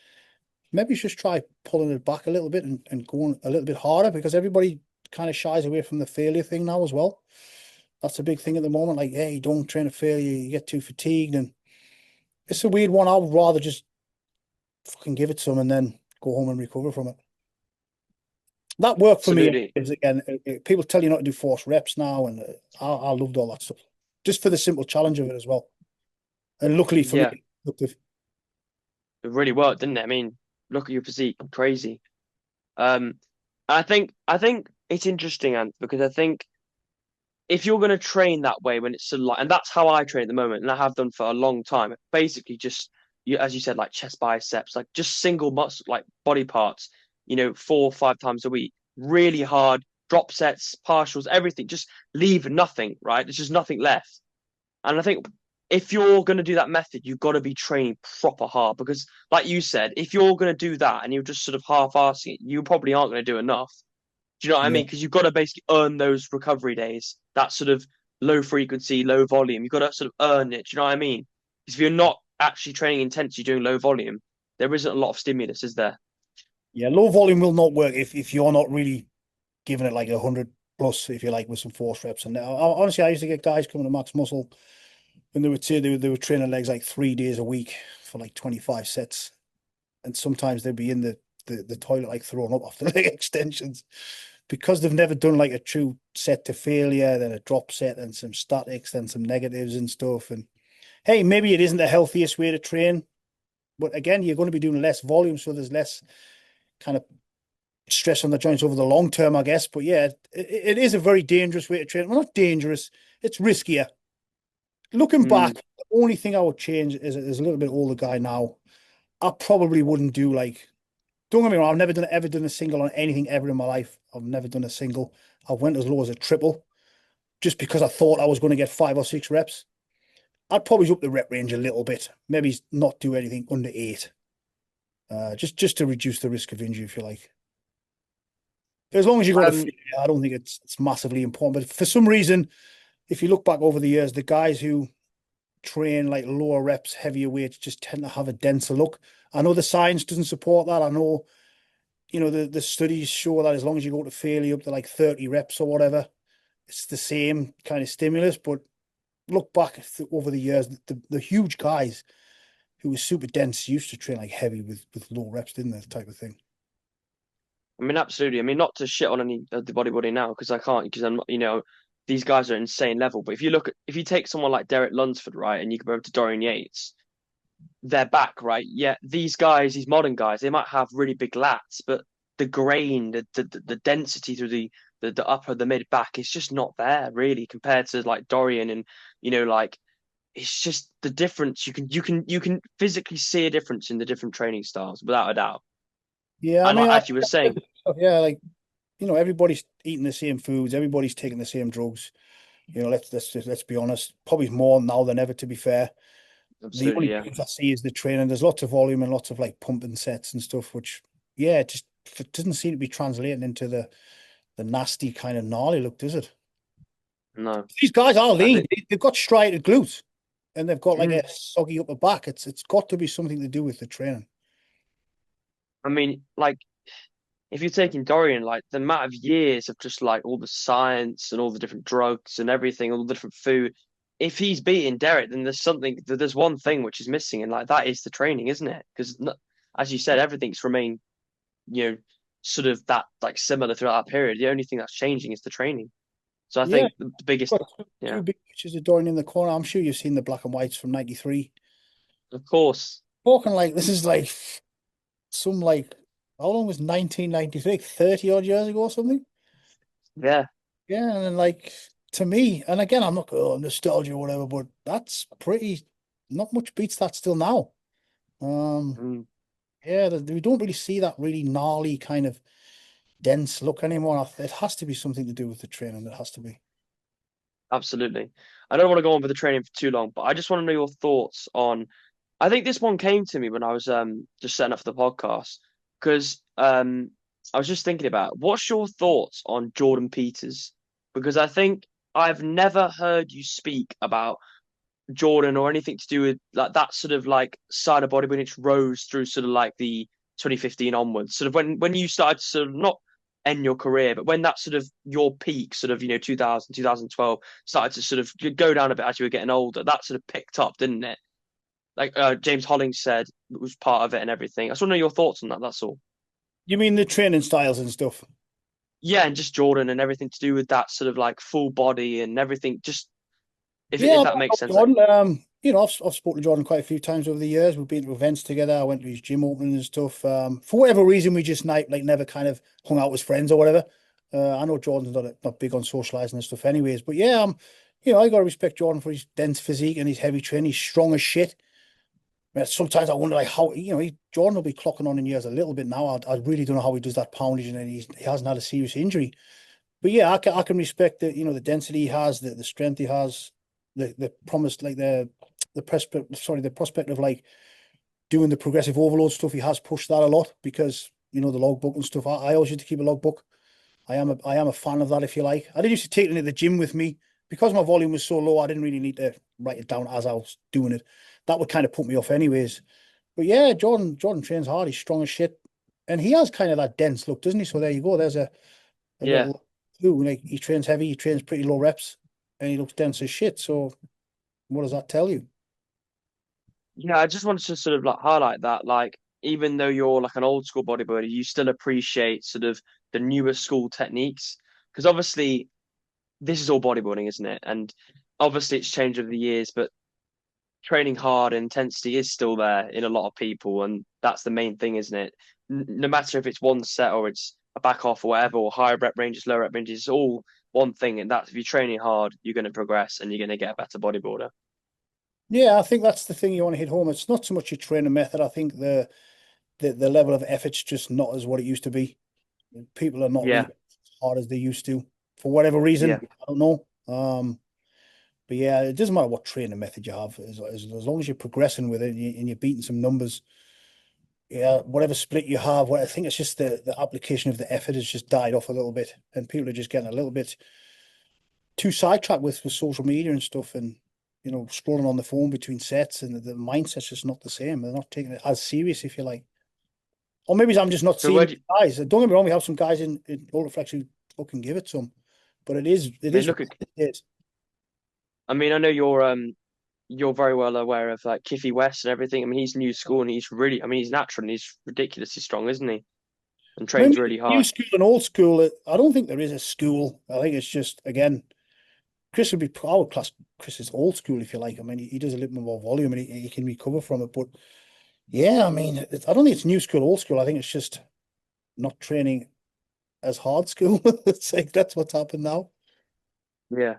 maybe just try pulling it back a little bit and going a little bit harder because everybody kind of shies away from the failure thing now as well. That's a big thing at the moment. Like, hey, don't train to failure, you get too fatigued. And it's a weird one. I would rather just fucking give it some and then go home and recover from it. That worked for me. Absolutely. Is again, people tell you not to do forced reps now, and I loved all that stuff just for the simple challenge of it as well. And luckily for Yeah. me, it It really worked, didn't it? I mean, look at your physique, crazy. I think it's interesting, Anth, because I think if you're going to train that way when it's sort of like, and that's how I train at the moment, and I have done for a long time. Basically, just you, as you said, like chest, biceps, like just single muscle, like body parts. 4 or 5 times a week, really hard drop sets, partials, everything. Just leave nothing, right? There's just nothing left. And I think if you're going to do that method, you've got to be training proper hard because, like you said, if you're going to do that and you're just sort of half-assing it, you probably aren't going to do enough. Do you know what I yeah. mean? Because you've got to basically earn those recovery days, that sort of low frequency, low volume. You've got to sort of earn it. Do you know what I mean? Because if you're not actually training intense, you're doing low volume, there isn't a lot of stimulus, is there? Yeah, low volume will not work if you're not really giving it like 100 plus, if you like, with some force reps. And honestly, I used to get guys coming to Maxx Muscle and they would say they were training legs like 3 days a week for like 25 sets. And sometimes they'd be in the toilet like throwing up after leg extensions because they've never done like a true set to failure, then a drop set and some statics, then some negatives and stuff. And hey, maybe it isn't the healthiest way to train, but again, you're going to be doing less volume, so there's less kind of stress on the joints over the long term, I guess. But yeah, it is a very dangerous way to train. Well, not dangerous, it's riskier. Looking back, the only thing I would change is a little bit older guy now. I probably wouldn't do like, don't get me wrong, I've never ever done a single on anything ever in my life. I've never done a single. I went as low as a triple just because I thought I was going to get 5 or 6 reps. I'd probably up the rep range a little bit. Maybe not do anything under 8. just to reduce the risk of injury, if you like. As long as you go to fit, I don't think it's massively important. But for some reason, if you look back over the years, the guys who train like lower reps, heavier weights, just tend to have a denser look. I know the science doesn't support that. I know, the studies show that as long as you go to failure up to like 30 reps or whatever, it's the same kind of stimulus. But look back over the years, the huge guys who were super dense used to train like heavy with low reps, didn't they? Type of thing. I mean, absolutely. I mean, not to shit on any of the bodybuilding now because I can't because I'm not, these guys are insane level. But if you take someone like Derek Lunsford, right, and you compare him to Dorian Yates, they're back, right? Yeah, these guys, these modern guys, they might have really big lats, but the grain, the density through the upper, the mid back is just not there really compared to like Dorian and like it's just the difference. You can physically see a difference in the different training styles without a doubt. Yeah, I And mean, like as you were saying, yeah, like everybody's eating the same foods, everybody's taking the same drugs. Let's be honest, probably more now than ever, to be fair. The absolutely, only yeah. difference I see is the training. There's lots of volume and lots of like pumping sets and stuff, which it just it doesn't seem to be translating into the nasty kind of gnarly look, does it? No, These guys are I lean. think. They've got striated glutes and they've got like Mm. a soggy upper back. It's got to be something to do with the training. I mean, like if you're taking Dorian, like the amount of years of just like all the science and all the different drugs and everything, all the different food. If he's beating Derek, then there's one thing which is missing, and like that is the training, isn't it? Because as you said, everything's remained, you know, sort of that like similar throughout that period. The only thing that's changing is the training. So I Yeah, think the biggest, got two yeah, big pictures of Dorian in the corner. I'm sure you've seen the black and whites from '93. of course, Talking like this is like some like how long was 1993? 30 odd years ago or something. yeah, Yeah, and then like to me, and again, I'm not nostalgia or whatever, but that's pretty. Not much beats that still now. Um, mm, yeah, we don't really see that really gnarly kind of dense look anymore. It has to be something to do with the training. It has to be. absolutely. I don't want to go on with the training for too long, but I just want to know your thoughts on. I think this one came to me when I was just setting up for the podcast because I was just thinking about what's your thoughts on Jordan Peters? Because I think I've never heard you speak about Jordan or anything to do with like that sort of like side of bodybuilding which rose through sort of like the 2015 onwards, sort of when you started to sort of not end your career, but when that sort of your peak, sort of 2000, 2012 started to sort of go down a bit as you were getting older, that sort of picked up, didn't it? Like James Hollings said, it was part of it and everything. I just want to know your thoughts on that. That's all. You mean the training styles and stuff? Yeah, and just Jordan and everything to do with that sort of like full body and everything. Just if Yeah, that makes sense. Like, Jordan. I've spoken to Jordan quite a few times over the years. We've been to events together. I went to his gym opening and stuff. For whatever reason, we just never kind of hung out as friends or whatever. I know Jordan's not big on socializing and stuff, anyways. But yeah, I got to respect Jordan for his dense physique and his heavy training. He's strong as shit. I mean, sometimes I wonder like how Jordan will be clocking on in years a little bit now. I really don't know how he does that poundage and he hasn't had a serious injury. But yeah, I can respect the density he has, the strength he has, the promise like the prospect of like doing the progressive overload stuff. He has pushed that a lot because the logbook and stuff. I always used to keep a logbook. I am a fan of that, if you like. I did used to take it to the gym with me because my volume was so low. I didn't really need to write it down as I was doing it. That would kind of put me off, anyways. But yeah, Jordan trains hard. He's strong as shit, and he has kind of that dense look, doesn't he? So there you go. There's a yeah, little clue. Like he trains heavy, he trains pretty low reps, and he looks dense as shit. So what does that tell you? yeah. I just wanted to sort of like highlight that, like, even though you're like an old school bodybuilder, you still appreciate sort of the newer school techniques because obviously this is all bodybuilding, isn't it? And obviously it's changed over the years, but training hard and intensity is still there in a lot of people, and that's the main thing, isn't it? No matter if it's one set or it's a back off or whatever, or higher rep ranges, lower rep ranges, it's all one thing, and that's if you're training hard, you're going to progress and you're going to get a better bodybuilder. Yeah, I think that's the thing you want to hit home. It's not so much your training method. I think the level of effort's just not as what it used to be. People are not really Yeah, as hard as they used to for whatever reason. yeah, I don't know. But yeah, it doesn't matter what training method you have, as long as you're progressing with it and, and you're beating some numbers. yeah, whatever split you have, I think it's just the application of the effort has just died off a little bit, and people are just getting a little bit too sidetracked with social media and stuff, and scrolling on the phone between sets, and the mindset's just not the same. They're not taking it as serious, if you like. Or maybe I'm just not So seeing where do you, guys. Don't get me wrong, we have some guys in Ultraflex who fucking give it some, but it is I mean, what look at, it is. I mean, I know you're very well aware of like Kiffy West and everything. I mean, he's new school and he's really, I mean, he's natural and he's ridiculously strong, isn't he? And I mean, trains really new hard. school and old school. I don't think there is a school. I think it's just, again, Chris would be, I would class Chris as old school, if you like. I mean, he does a little bit more volume, and he can recover from it. But yeah, I mean, I don't think it's new school, old school. I think it's just not training as hard school. It's like that's what's happened now. Yeah.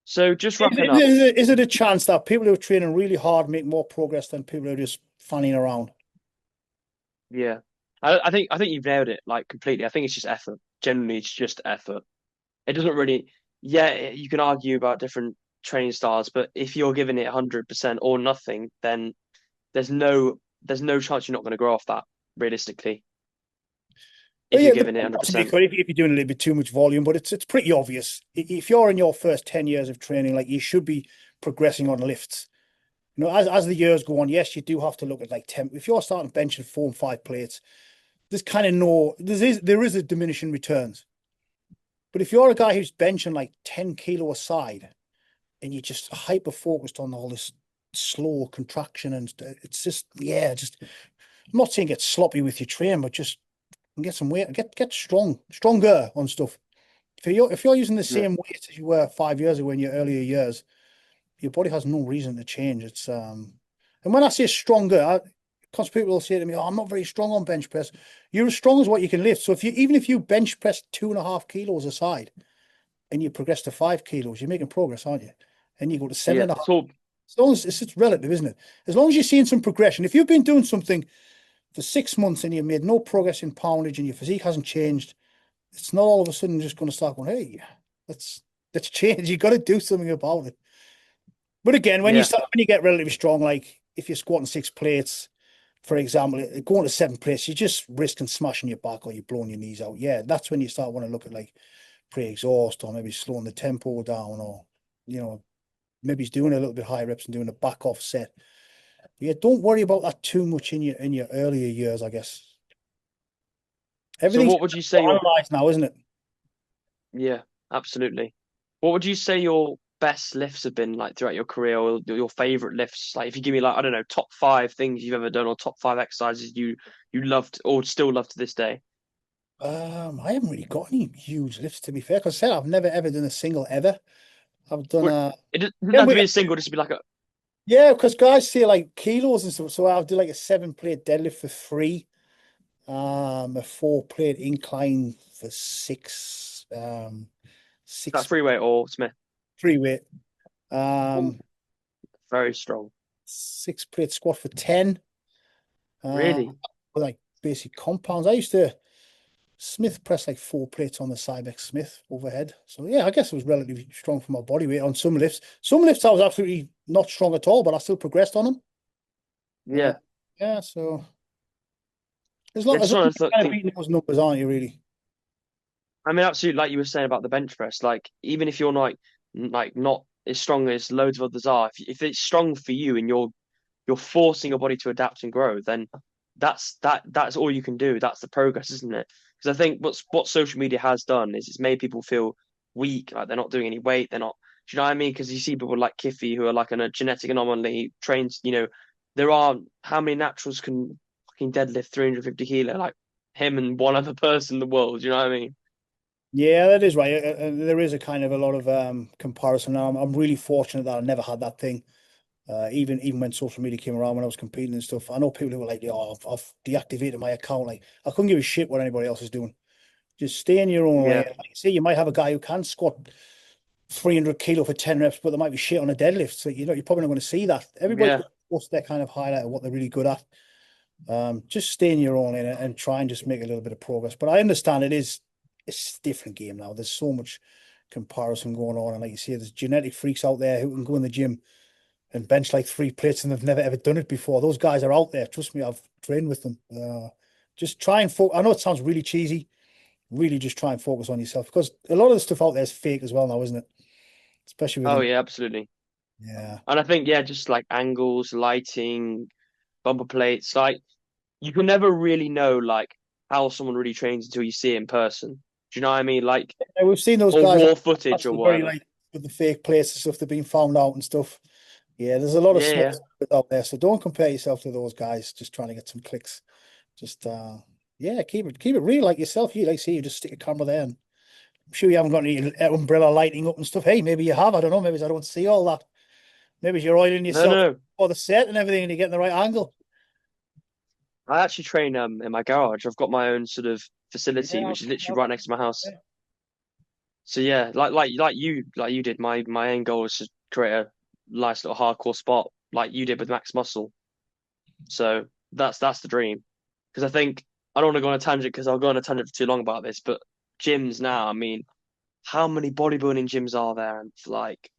So just Is wrapping it, up, is it, is it a chance that people who are training really hard make more progress than people who are just fanning around? yeah. I think you've nailed it like completely. I think it's just effort. Generally, it's just effort. It doesn't really, yeah, you can argue about different training styles, but if you're giving it 100% or nothing, then there's no chance you're not going to grow off that realistically But if yeah, you're the giving it possibly 100%. could if you're doing a little bit too much volume, but it's pretty obvious. If you're in your first 10 years of training, like you should be progressing on lifts. As the years go on, yes, you do have to look at like 10. If you're starting benching 4 and 5 plates, there's kind of there is a diminishing returns. But if you're a guy who's benching like 10 kilo a side and you're just hyper focused on all this slow contraction, and it's just, yeah, just, I'm not saying get sloppy with your training, but just get some weight, get stronger on stuff. If you're using the Yeah. same weight as you were 5 years ago in your earlier years, your body has no reason to change. And when I say stronger, because people will say to me, "Oh, I'm not very strong on bench press." You're as strong as what you can lift. So even if you bench press 2.5 kilos a side and you progress to 5 kilos, you're making progress, aren't you? And you go to seven Yeah. and a half. It's all, As long as it's relative, isn't it? As long as you're seeing some progression. If you've been doing something for 6 months and you've made no progress in poundage and your physique hasn't changed, it's not all of a sudden just going to start going, "Hey, let's change." You got to do something about it. But again, yeah. when you get relatively strong, like if you're squatting 6 plates, for example, going to 7 plates, you're just risking smashing your back or you're blowing your knees out. Yeah, that's when you start want to look at like pre-exhaust, or maybe slowing the tempo down, or maybe he's doing a little bit higher reps and doing a back off set. But yeah, don't worry about that too much in your earlier years, I guess. So Everything's what would you say your, analyzed now, isn't it? yeah, absolutely. What would you say your best lifts have been like throughout your career or your favorite lifts? Like if you give me like, I don't know, top five things you've ever done or top five exercises you loved or still love to this day. I haven't really got any huge lifts, to be fair. Because I said I've never ever done a single ever. I've done What a it doesn't yeah, have to be a single, just be like a yeah, because guys say like kilos and stuff. So I'll do like a 7 plate deadlift for 3, a 4 plate incline for 6, that 6 free weight or Smith. 3 weight, Ooh, um, very strong. 6 plate squat for 10. Really? With like basic compounds. I used to Smith press like 4 plates on the Cybex Smith overhead. So yeah, I guess it was relatively strong for my body weight on some lifts. Some lifts I was absolutely not strong at all, but I still progressed on them. Uh, Yeah. yeah, so as Yeah, long as just long trying as to you're kind of think. beating those numbers, aren't you, really? I mean, absolutely, like you were saying about the bench press, like even if you're like not as strong as loads of others are, if it's strong for you and you're forcing your body to adapt and grow, then that's all you can do. That's the progress, isn't it? Because I think what social media has done is it's made people feel weak, like they're not doing any weight, they're not. Do you know what I mean? Because you see people like Kiffy who are like a genetic anomaly, trains. There are how many naturals can fucking deadlift 350 kilo, like him and one other person in the world. Do you know what I mean? Yeah, that is right. There is a kind of a lot of comparison. Now, I'm really fortunate that I never had that thing. Even when social media came around when I was competing and stuff, I know people who were like, "Oh, I've deactivated my account." Like, I couldn't give a shit what anybody else is doing. Just stay in your own lane. Yeah, Like you say, you might have a guy who can squat 300 kilo for 10 reps, but they might be shit on a deadlift. So you're probably not going to see that. Everybody's yeah. got to post their kind of highlight of what they're really good at. Just stay in your own lane and try and just make a little bit of progress. But I understand it's a different game now. There's so much comparison going on, and like you say, there's genetic freaks out there who can go in the gym and bench like 3 plates and they've never ever done it before. Those guys are out there. Trust me, I've trained with them. Just try and focus. I know it sounds really cheesy. Really just try and focus on yourself because a lot of the stuff out there is fake as well now, isn't it? Especially Oh with yeah, absolutely. yeah. And I think yeah, just like angles, lighting, bumper plates, like you can never really know like how someone really trains until you see it in person. Do you know what I mean? Like Yeah, we've seen those or guys raw footage or actually very whatever. like with the fake plates and stuff. They've been found out and stuff. Yeah, there's a lot of Yeah, small yeah. stuff out there. So don't compare yourself to those guys just trying to get some clicks. Just yeah, keep it real like yourself. You like see you just stick a camera there and I'm sure you haven't got any umbrella lighting up and stuff. Hey, maybe you have. I don't know. Maybe I don't see all that. Maybe you're oiling No, yourself no, no. for the set and everything and you're getting the right angle. I actually train in my garage. I've got my own sort of facility, Yeah, which is literally right next to my house. yeah. So yeah, like you did. My end goal was to create a nice little hardcore spot, like you did with Maxx Muscle. So that's the dream. Because I think I don't want to go on a tangent because I'll go on a tangent for too long about this. But gyms now, I mean, how many bodybuilding gyms are there? And like,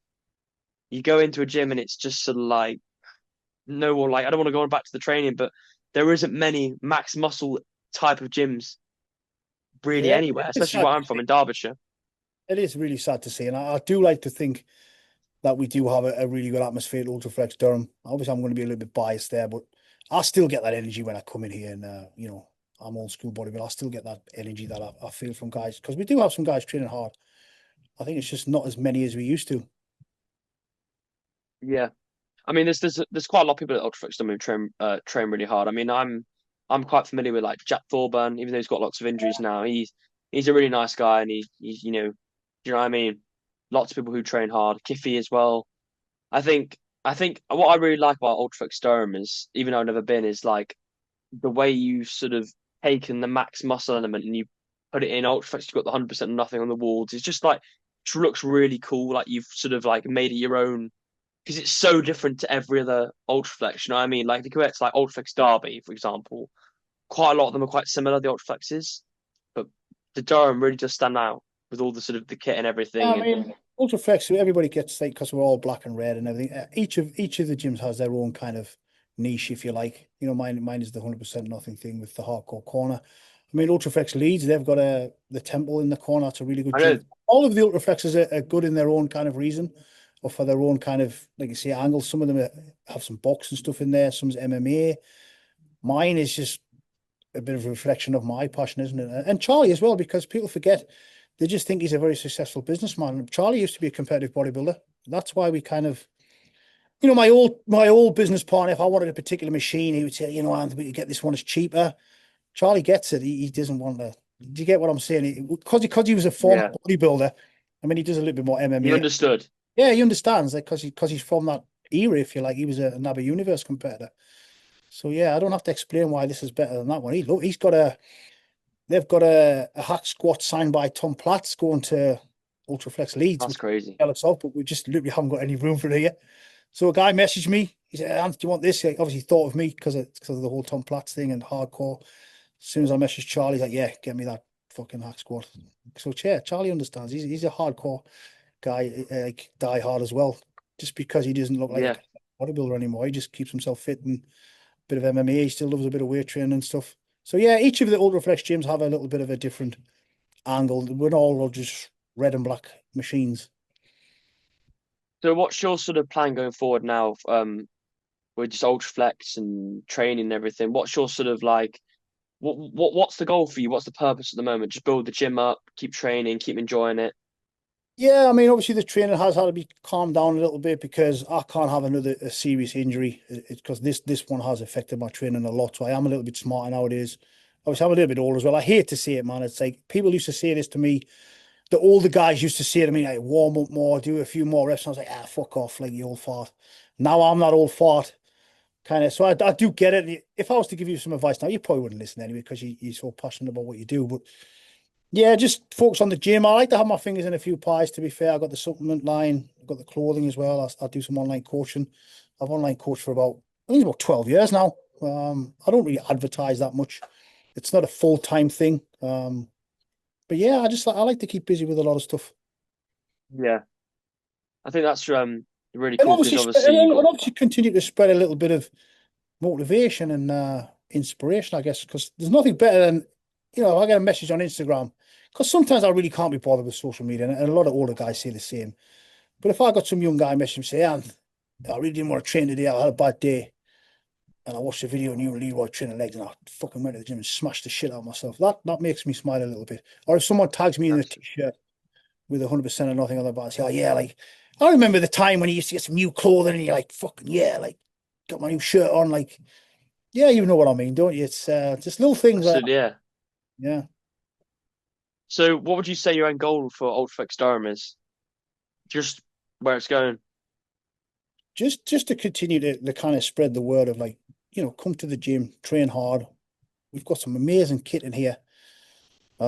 you go into a gym and it's just sort of like no one like I don't want to go on back to the training, but there isn't many Maxx Muscle type of gyms really Yeah, anywhere, it's especially sad where to I'm from see. in Derbyshire. It is really sad to see. And I do like to think that we do have a really good atmosphere at Ultraflex Durham. Obviously, I'm going to be a little bit biased there, but I still get that energy when I come in here and, I'm old school body, but I still get that energy that I feel from guys because we do have some guys training hard. I think it's just not as many as we used to. Yeah. I mean, there's quite a lot of people at Ultraflex who train really hard. I mean, I'm quite familiar with like Jack Thorburn, even though he's got lots of injuries now. He's a really nice guy, and he's do you know what I mean? Lots of people who train hard. Kiffy as well. I think I think what I really like about Ultraflex Durham is, even though I've never been, is like the way you've sort of taken the Maxx Muscle element and you put it in Ultraflex. You've got the 100% nothing on the walls. It's just like it looks really cool. Like you've sort of like made it your own because it's so different to every other Ultraflex. You know what I mean? Like if you compare it to like Ultraflex Derby, for example, quite a lot of them are quite similar, the Ultraflexes, but the Durham really does stand out with all the sort of the kit and everything. I And mean, Ultraflex, everybody gets like because we're all black and red and everything. Each of the gyms has their own kind of niche, if you like. Mine is the 100% nothing thing with the hardcore corner. I mean, Ultraflex Leeds, they've got the temple in the corner. It's a really good I know, gym. All of the Ultraflexes are good in their own kind of reason, or for their own kind of like you say angles. Some of them have some box and stuff in there. Some's MMA. Mine is just a bit of a reflection of my passion, isn't it? And Charlie as well, because people forget they just think he's a very successful businessman. Charlie used to be a competitive bodybuilder. That's why we kind of, my old business partner, if I wanted a particular machine, he would say, Anth, we could get this one, it's cheaper. Charlie gets it. He doesn't want to. Do you get what I'm saying? Because he was a former yeah, bodybuilder. I mean, he does a little bit more he MMA. understood. Yeah, he understands that because he's from that era, if you like. He was a NABBA Universe competitor. So yeah, I don't have to explain why this is better than that one. They've got a hack squat signed by Tom Platts going to Ultraflex Leeds, That's which crazy. tell us off, but we just literally haven't got any room for it here. So a guy messaged me. He said, "Anth, do you want this?" He obviously thought of me because of the whole Tom Platts thing and hardcore. As soon as I messaged Charlie, he's like, "Yeah, get me that fucking hack squat." So yeah, Charlie understands. He's a hardcore guy, like die hard as well. Just because he doesn't look like Yeah, a bodybuilder anymore, he just keeps himself fit and bit of MMA. He still loves a bit of weight training and stuff. So yeah, each of the Ultraflex gyms have a little bit of a different angle. We're not all just red and black machines. so what's your sort of plan going forward now, with just Ultraflex and training and everything? What's your sort of like what's the goal for you? What's the purpose at the moment? Just build the gym up, keep training, keep enjoying it. Yeah, I mean, obviously the training has had to be calmed down a little bit because I can't have another serious injury. It's because this one has affected my training a lot. So I am a little bit smarter nowadays. Obviously, I'm a little bit older as well. I hate to say it, man. It's like people used to say this to me. The older guys used to say to me, like, warm up more, do a few more reps. And I was like, fuck off, like you old fart. Now I'm not old fart, kind of. So I do get it. If I was to give you some advice now, you probably wouldn't listen anyway because you're so passionate about what you do. But yeah, just focus on the gym. I like to have my fingers in a few pies, to be fair. I've got the supplement line, I've got the clothing as well. I do some online coaching. I've online coached for I think it's about 12 years now. I don't really advertise that much. It's not a full-time thing. But yeah, I like to keep busy with a lot of stuff. Yeah. I think really And cool because obviously, obviously you got. and obviously continue to spread a little bit of motivation and inspiration, I guess, because there's nothing better than, if I get a message on Instagram, because sometimes I really can't be bothered with social media, and a lot of older guys say the same. But if I got some young guy message me say, Anth, I really didn't want to train today, I had a bad day, and I watched the video on you and Leroy training legs, and I fucking went to the gym and smashed the shit out of myself. That makes me smile a little bit. Or if someone tags me in a t-shirt with 100% of nothing on the back, I say, oh yeah, like, I remember the time when you used to get some new clothing and you're like, fucking yeah, like, got my new shirt on, like, yeah, you know what I mean, don't you? It's just little things like that. Absolutely, yeah. Yeah. So, what would you say your end goal for Ultraflex Durham is? Just where it's going. Just to continue to kind of spread the word of, like, come to the gym, train hard. We've got some amazing kit in here. I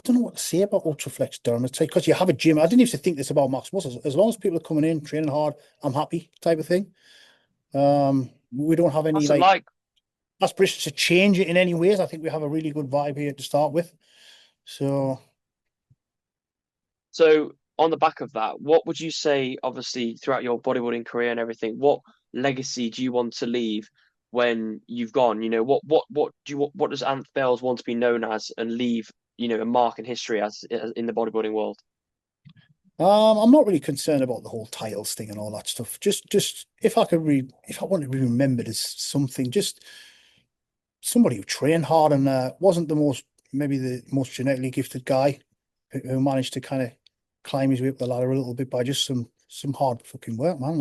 don't know what to say about Ultraflex Durham. It's like, because you have a gym. I didn't used to think this about Maxx Muscle. As long as people are coming in, training hard, I'm happy, type of thing. We don't have any What's it like like? aspirations to change it in any ways. I think we have a really good vibe here to start with. So So, on the back of that, what would you say, obviously, throughout your bodybuilding career and everything, what legacy do you want to leave when you've gone? What does Anth Bales want to be known as and leave, a mark in history as in the bodybuilding world? I'm not really concerned about the whole titles thing and all that stuff. Just if I want to be remembered as something, just somebody who trained hard and wasn't maybe the most genetically gifted guy who managed to kind of climb his way up the ladder a little bit by just some hard fucking work, man.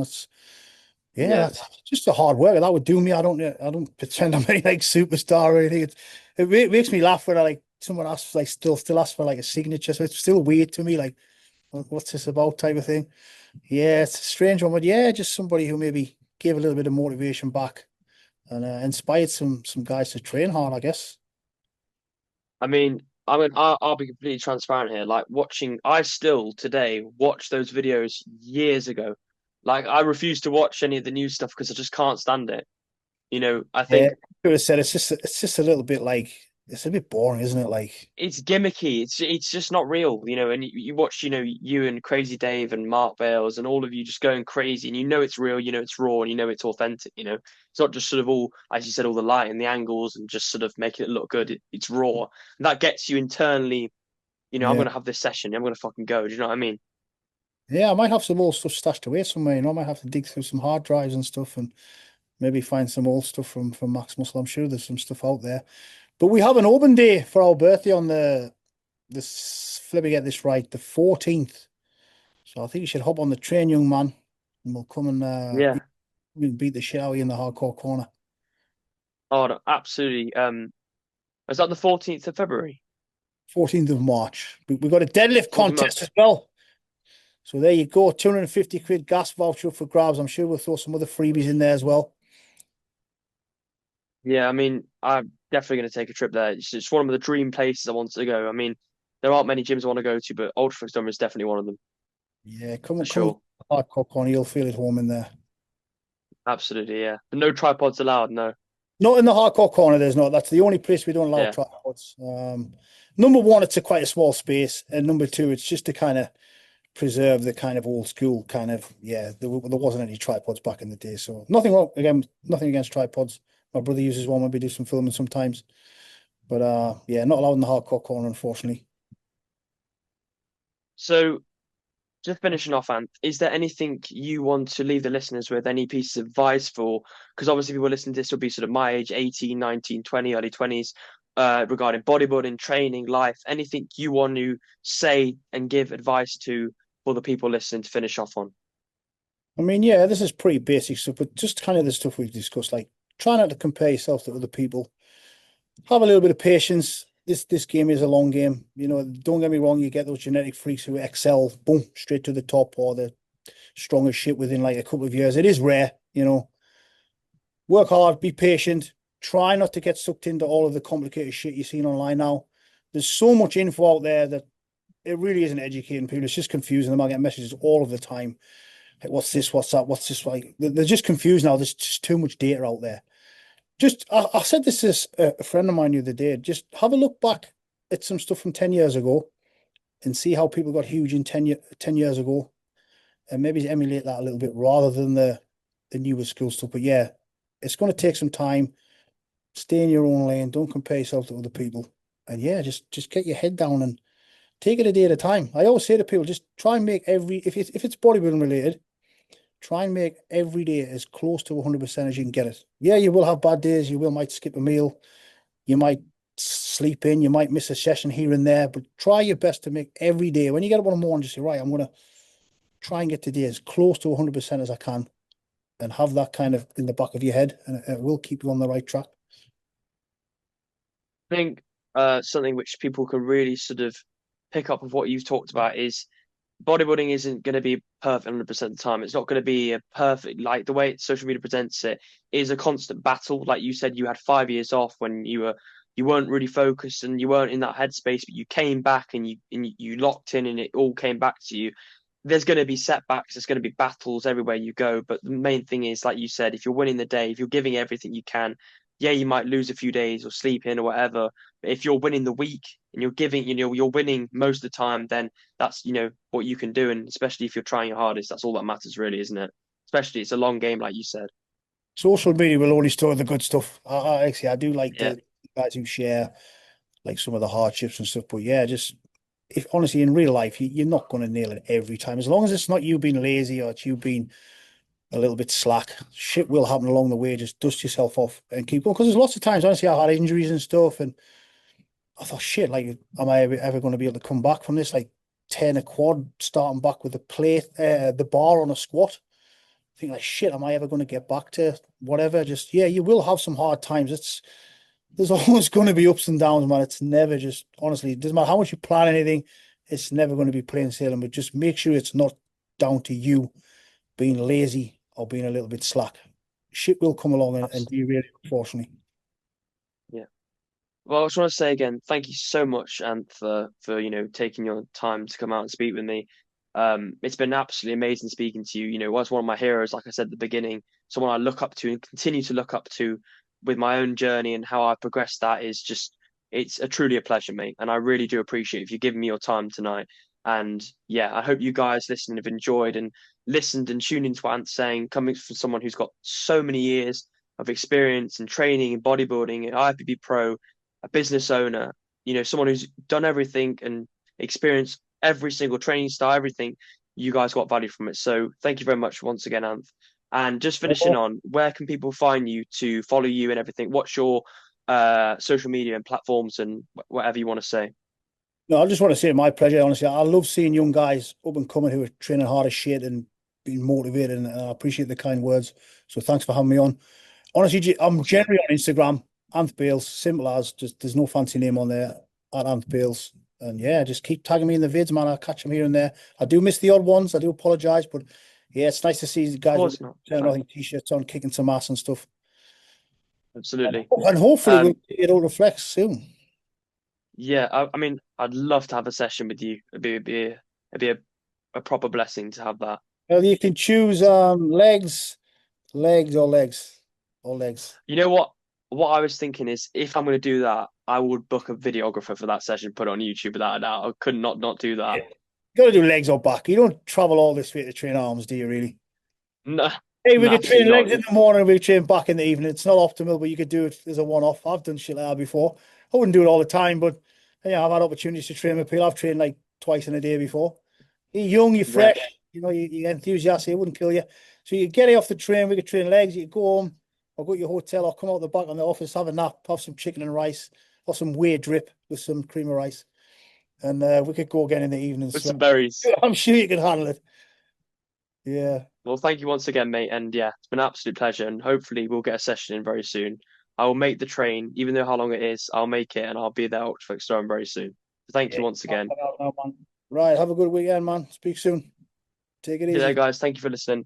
Yeah. That's just a hard work. That would do me. I don't pretend I'm any like superstar or anything. It makes me laugh when someone asks, like, still asks for like a signature. So it's still weird to me, like, what's this about, type of thing. Yeah, it's a strange one, but yeah, just somebody who maybe gave a little bit of motivation back and inspired some guys to train hard, I guess. I'll be completely transparent here. Like I still today watch those videos years ago. Like I refuse to watch any of the new stuff because I just can't stand it. I Yeah, think I could have said it's just a little bit like, it's a bit boring, isn't it? Like, it's gimmicky. It's just not real, And you watch, you and Crazy Dave and Mark Bales and all of you just going crazy, and it's real, it's raw, and it's authentic. It's not just sort of all, as you said, all the light and the angles and just sort of making it look good. It's raw, and that gets you internally. I'm yeah, gonna have this session. I'm gonna fucking go. Do you know what I mean? yeah. I might have some old stuff stashed away somewhere. I might have to dig through some hard drives and stuff and maybe find some old stuff from Maxx Muscle. I'm sure there's some stuff out there. But we have an open day for our birthday on let me get this right, the 14th. So I think you should hop on the train, young man, and we'll come and Yeah. we can beat the shit out of you in the hardcore corner. Oh, no, absolutely. Is that the 14th of February? 14th of March. We got a deadlift 14th contest as well. So there you go, 250 quid gas voucher for grabs. I'm sure we'll throw some other freebies in there as well. Yeah, I'm definitely going to take a trip there. It's one of the dream places I want to go. There aren't many gyms I want to go to, but Ultra Summer is definitely one of them Yeah, for come on, sure. hardcore corner. You'll feel at home in there. Absolutely, yeah. But no tripods allowed, no. Not in the hardcore corner, there's not. That's the only place we don't allow Yeah. tripods. Number one, it's a quite a small space, and number two, it's just to kind of preserve the kind of old school kind of, yeah. There wasn't any tripods back in the day, so nothing wrong. Again, nothing against tripods. My brother uses one when we do some filming sometimes, but yeah, not allowed in the hardcore corner, unfortunately. So just finishing off, Ant, is there anything you want to leave the listeners with, any pieces of advice for, because obviously people listening to this will be sort of my age, 18, 19, 20, early 20s, regarding bodybuilding, training, life, anything you want to say and give advice to for the people listening to finish off on? I mean, yeah, this is pretty basic stuff, but just kind of the stuff we've discussed, like try not to compare yourself to other people. Have a little bit of patience. This game is a long game. Don't get me wrong, you get those genetic freaks who excel, boom, straight to the top, or the strongest shit within like a couple of years. It is rare. Work hard, be patient, try not to get sucked into all of the complicated shit you're seeing online now. There's so much info out there that it really isn't educating people. It's just confusing them. I get messages all of the time. Like, what's this? What's that? What's this? Like, they're just confused now. There's just too much data out there. I said this to a friend of mine the other day. Just have a look back at some stuff from 10 years ago and see how people got huge in 10 years ago. and maybe emulate that a little bit rather than the newer school stuff. But yeah, it's going to take some time. Stay in your own lane. Don't compare yourself to other people. And yeah, just get your head down and take it a day at a time. I always say to people, just try and make if it's bodybuilding related, try and make every day as close to 100% as you can get it. Yeah, you will have bad days. You might skip a meal. You might sleep in. You might miss a session here and there. But try your best to make every day. When you get up in the morning, just say, right, I'm going to try and get today as close to 100% as I can, and have that kind of in the back of your head, and it will keep you on the right track. I think something which people can really sort of pick up of what you've talked about is bodybuilding isn't going to be perfect 100% of the time. It's not going to be a perfect, like the way social media presents it is a constant battle. Like you said, you had 5 years off when you weren't really focused and you weren't in that headspace, but you came back and you locked in and it all came back to you. There's going to be setbacks. There's going to be battles everywhere you go. But the main thing is, like you said, if you're winning the day, if you're giving everything you can, yeah, you might lose a few days or sleep in or whatever. But if you're winning the week and you're giving, you're winning most of the time, then that's, what you can do. And especially if you're trying your hardest, that's all that matters really, isn't it? Especially it's a long game, like you said. Social media will only store the good stuff. Actually, I do like Yeah. the guys who share like some of the hardships and stuff. But yeah, just if honestly in real life, you're not going to nail it every time. As long as it's not you being lazy or it's you being a little bit slack, shit will happen along the way. Just dust yourself off and keep going. Because there's lots of times, honestly, I had injuries and stuff, and I thought, shit, like, am I ever going to be able to come back from this? Like, tearing a quad, starting back with the plate, the bar on a squat. I think like, shit, am I ever going to get back to whatever? Just yeah, you will have some hard times. There's always going to be ups and downs, man. It's never just honestly, it doesn't matter how much you plan anything, it's never going to be plain sailing. But just make sure it's not down to you being lazy or being a little bit slack. Shit will come along and derail you, unfortunately. Yeah. Well, I just want to say again, thank you so much, Anth, for taking your time to come out and speak with me. It's been absolutely amazing speaking to you. Was one of my heroes, like I said at the beginning, someone I look up to and continue to look up to with my own journey and how I progressed. That is just, it's truly a pleasure, mate. And I really do appreciate if you giving me your time tonight. And yeah, I hope you guys listening have enjoyed and listened and tuned into what Anth's saying, coming from someone who's got so many years of experience and training in bodybuilding, an IFBB pro, a business owner, someone who's done everything and experienced every single training style, everything. You guys got value from it. So thank you very much once again, Anth. And just finishing on, where can people find you to follow you and everything? What's your social media and platforms and whatever you want to say? No, I just want to say my pleasure. Honestly, I love seeing young guys up and coming who are training hard as shit and being motivated, and I appreciate the kind words. So thanks for having me on. Honestly, I'm generally on Instagram, Anth Bales, simple as, just there's no fancy name on there, at Anth Bales. And yeah, just keep tagging me in the vids, man. I'll catch them here and there. I do miss the odd ones. I do apologize, but yeah, it's nice to see the guys with nothing t-shirts on, kicking some ass and stuff. Absolutely. And hopefully we'll get all reflex soon. Yeah, I mean, I'd love to have a session with you. It'd be a proper blessing to have that. Well, you can choose legs or legs. Or legs. You know what? What I was thinking is, if I'm going to do that, I would book a videographer for that session, put it on YouTube without a doubt. I could not do that. Yeah. You got to do legs or back. You don't travel all this way to train arms, do you? Really? No. Hey, we could train legs in the morning, we could train back in the evening. It's not optimal, but you could do it as a one-off. I've done shit like that before. I wouldn't do it all the time, but yeah, I've had opportunities to train with people. I've trained like twice in a day before. You're young, you're fresh, you're enthusiastic, it wouldn't kill you. So you get off the train, we could train legs, you could go home or go to your hotel or come out the back on the office, have a nap, have some chicken and rice or some whey drip with some cream of rice. And we could go again in the evening. With some berries. I'm sure you can handle it. Yeah. Well, thank you once again, mate. And yeah, it's been an absolute pleasure. And hopefully we'll get a session in very soon. I will make the train, even though how long it is, I'll make it and I'll be there at Ultraflex very soon. Thank you once again. Right. Have a good weekend, man. Speak soon. Take it easy. Yeah, guys. Thank you for listening.